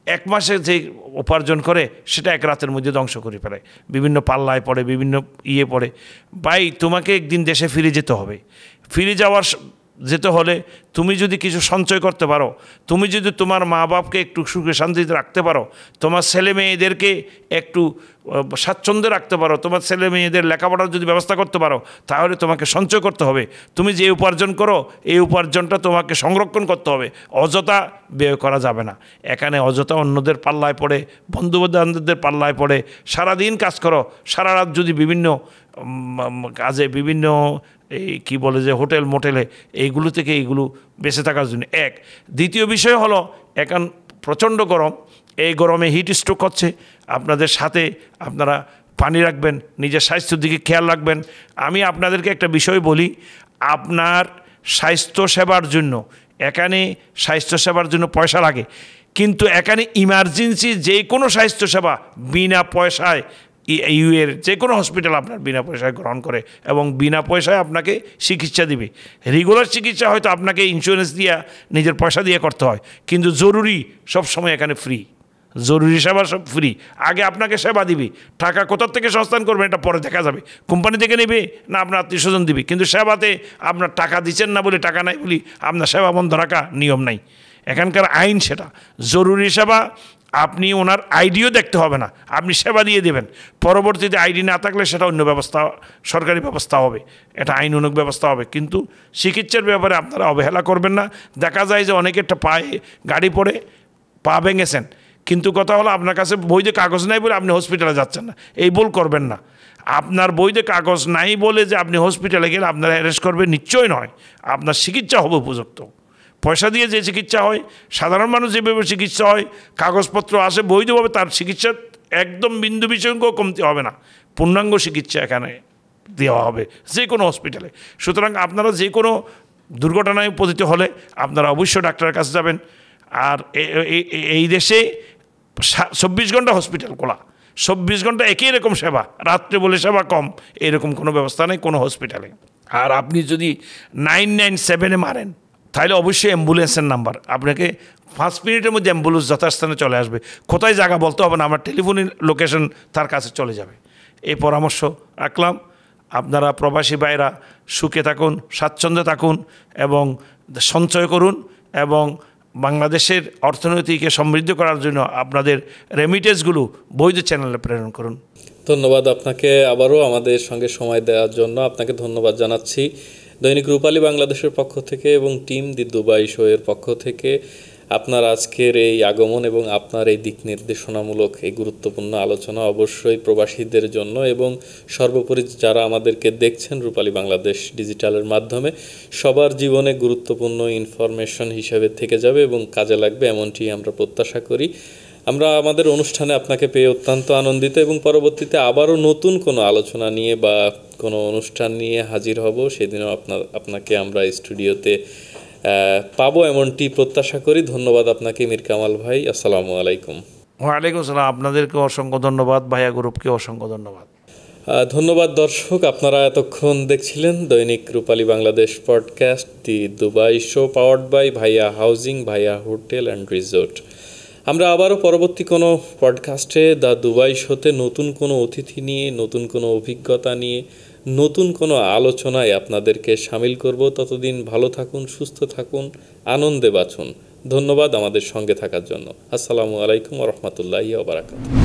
1 মাসে যে উপার্জন করে সেটা 1 রাতের মধ্যে ধ্বংস করে ফেলে, বিভিন্ন পাল্লায় পড়ে, বিভিন্ন পড়ে। ভাই, তোমাকে একদিন দেশে ফিরে যেতে হবে। ফিরে যেতে হলে তুমি যদি কিছু সঞ্চয় করতে পারো, তুমি যদি তোমার মা বাপকে একটু সুখে শান্তিতে রাখতে পারো, তোমার ছেলে মেয়েদেরকে একটু স্বাচ্ছন্দ্যে রাখতে পারো, তোমার ছেলে মেয়েদের লেখাপড়ার যদি ব্যবস্থা করতে পারো, তাহলে তোমাকে সঞ্চয় করতে হবে। তুমি যে উপার্জন করো এই উপার্জনটা তোমাকে সংরক্ষণ করতে হবে, অযথা ব্যয় করা যাবে না। এখানে অযথা অন্যদের পাল্লায় পড়ে, বন্ধুবান্ধবদের পাল্লায় পড়ে সারাদিন কাজ করো, সারা রাত যদি বিভিন্ন কাজে, বিভিন্ন এই কী বলে যে হোটেল মোটেলে, এইগুলো থেকে এইগুলো বেঁচে থাকার জন্য এক। দ্বিতীয় বিষয় হলো, এখন প্রচণ্ড গরম, এই গরমে হিট স্ট্রোক হচ্ছে। আপনাদের সাথে আপনারা পানি রাখবেন, নিজের স্বাস্থ্যের দিকে খেয়াল রাখবেন। আমি আপনাদেরকে একটা বিষয় বলি, আপনার স্বাস্থ্যসেবার জন্য, এখানে স্বাস্থ্যসেবার জন্য পয়সা লাগে, কিন্তু এখানে ইমার্জেন্সি যে কোনো স্বাস্থ্যসেবা বিনা পয়সায়, ইউএর যে কোনো হসপিটাল আপনার বিনা পয়সায় গ্রহণ করে এবং বিনা পয়সায় আপনাকে চিকিৎসা দিবে। রেগুলার চিকিৎসা হয়তো আপনাকে ইন্স্যুরেন্স দিয়ে, নিজের পয়সা দিয়ে করতে হয়, কিন্তু জরুরি সবসময় এখানে ফ্রি, জরুরি সেবা সব ফ্রি। আগে আপনাকে সেবা দিবি, টাকা কোথার থেকে সংস্থান করবেন এটা পরে দেখা যাবে, কোম্পানি থেকে নেবে না আপনার আত্মীয় স্বজন দিবে, কিন্তু সেবাতে আপনার টাকা দিচ্ছেন না বলে, টাকা নাই বলি আপনার সেবা বন্ধ রাখা নিয়ম নাই। এখানকার আইন সেটা, জরুরি সেবা আপনি ওনার আইডিও দেখতে হবে না, আপনি সেবা দিয়ে দেবেন, পরবর্তীতে আইডি না থাকলে সেটা অন্য ব্যবস্থা, সরকারি ব্যবস্থা হবে, এটা আইনানুগ ব্যবস্থা হবে। কিন্তু চিকিৎসার ব্যাপারে আপনারা অবহেলা করবেন না। দেখা যায় যে অনেকেরটা পায়ে গাড়ি পড়ে পা ভেঙেছেন, কিন্তু কথা হলো আপনার কাছে বৈধ কাগজ নাই বলে আপনি হসপিটালে যাচ্ছেন না, এই ভুল করবেন না। আপনার বৈধ কাগজ নাই বলে যে আপনি হসপিটালে গেলে আপনারা অ্যারেস্ট করবেন, নিশ্চয় নয়। আপনার চিকিৎসা হবে উপযুক্ত, পয়সা দিয়ে যে চিকিৎসা হয়, সাধারণ মানুষ যেভাবে চিকিৎসা হয়, কাগজপত্র আসে বৈধভাবে, তার চিকিৎসা একদম বিন্দু বিসঙ্গও কমতি হবে না, পূর্ণাঙ্গ চিকিৎসা এখানে দেওয়া হবে যে কোনো হসপিটালে। সুতরাং আপনারা যে কোনো দুর্ঘটনায় পতিত হলে আপনারা অবশ্যই ডাক্তারের কাছে যাবেন। আর এই দেশে 24 ঘন্টা হসপিটাল খোলা, 24 ঘন্টা একই রকম সেবা, রাত্রে বলে সেবা কম, এরকম কোনো ব্যবস্থা নেই কোনো হসপিটালে। আর আপনি যদি 997-এ মারেন তাহলে অবশ্যই অ্যাম্বুলেন্সের নাম্বার, আপনাকে 5 মিনিটের মধ্যে অ্যাম্বুলেন্স যথাস্থানে চলে আসবে, কোথায় জায়গা বলতে হবে না, আমার টেলিফোনের লোকেশন তার কাছে চলে যাবে। এই পরামর্শ রাখলাম। আপনারা প্রবাসী ভাইরা সুখে থাকুন, স্বাচ্ছন্দ্যে থাকুন এবং সঞ্চয় করুন এবং বাংলাদেশের অর্থনীতিকে সমৃদ্ধ করার জন্য আপনাদের রেমিটেন্সগুলো বৈধ চ্যানেলে প্রেরণ করুন। ধন্যবাদ আপনাকে, আবারও আমাদের সঙ্গে সময় দেওয়ার জন্য আপনাকে ধন্যবাদ জানাচ্ছি। দৈনিক রূপালী বাংলাদেশের পক্ষ থেকে এবং টিম দি দুবাই শোয়ের পক্ষ থেকে আপনার আজকের এই আগমন এবং আপনার এই দিক নির্দেশনামূলক এই গুরুত্বপূর্ণ আলোচনা অবশ্যই প্রবাসীদের জন্য এবং সর্বোপরি যারা আমাদেরকে দেখছেন রূপালী বাংলাদেশ ডিজিটালের মাধ্যমে সবার জীবনে গুরুত্বপূর্ণ ইনফরমেশন হিসেবে থেকে যাবে এবং কাজে লাগবে, এমনটি আমরা প্রত্যাশা করি। আমরা আমাদের অনুষ্ঠানে আপনাকে পেয়ে অত্যন্ত আনন্দিত এবং পরবর্তীতে আবারও নতুন কোনো আলোচনা নিয়ে বা কোনো অনুষ্ঠান নিয়ে হাজির হব, সেদিনও আপনাকে আমরা স্টুডিওতে পাবো এমনটি প্রত্যাশা করি। ধন্যবাদ আপনাকে মীর কামাল ভাই, আসসালামু আলাইকুম। ওয়ালাইকুম আসসালাম, আপনাদেরকে অসংখ্য ধন্যবাদ, ভাইয়া গ্রুপকে অসংখ্য ধন্যবাদ। ধন্যবাদ দর্শক, আপনারা এতক্ষণ দেখছিলেন Dainik Rupali Bangladesh podcast the Dubai show, powered by Bhaiya housing, Bhaiya hotel and resort. আমরা আবারও পরবর্তী কোনো পডকাস্টে দ্য দুবাই শোতে নতুন কোনো অতিথি নিয়ে, নতুন কোনো অভিজ্ঞতা নিয়ে, নতুন কোনো আলোচনায় আপনাদেরকে সামিল করব। ততদিন ভালো থাকুন, সুস্থ থাকুন, আনন্দে বাঁচুন। ধন্যবাদ আমাদের সঙ্গে থাকার জন্য। আসসালামু আলাইকুম ওয়া রাহমাতুল্লাহি ওয়া বারাকাতুহু।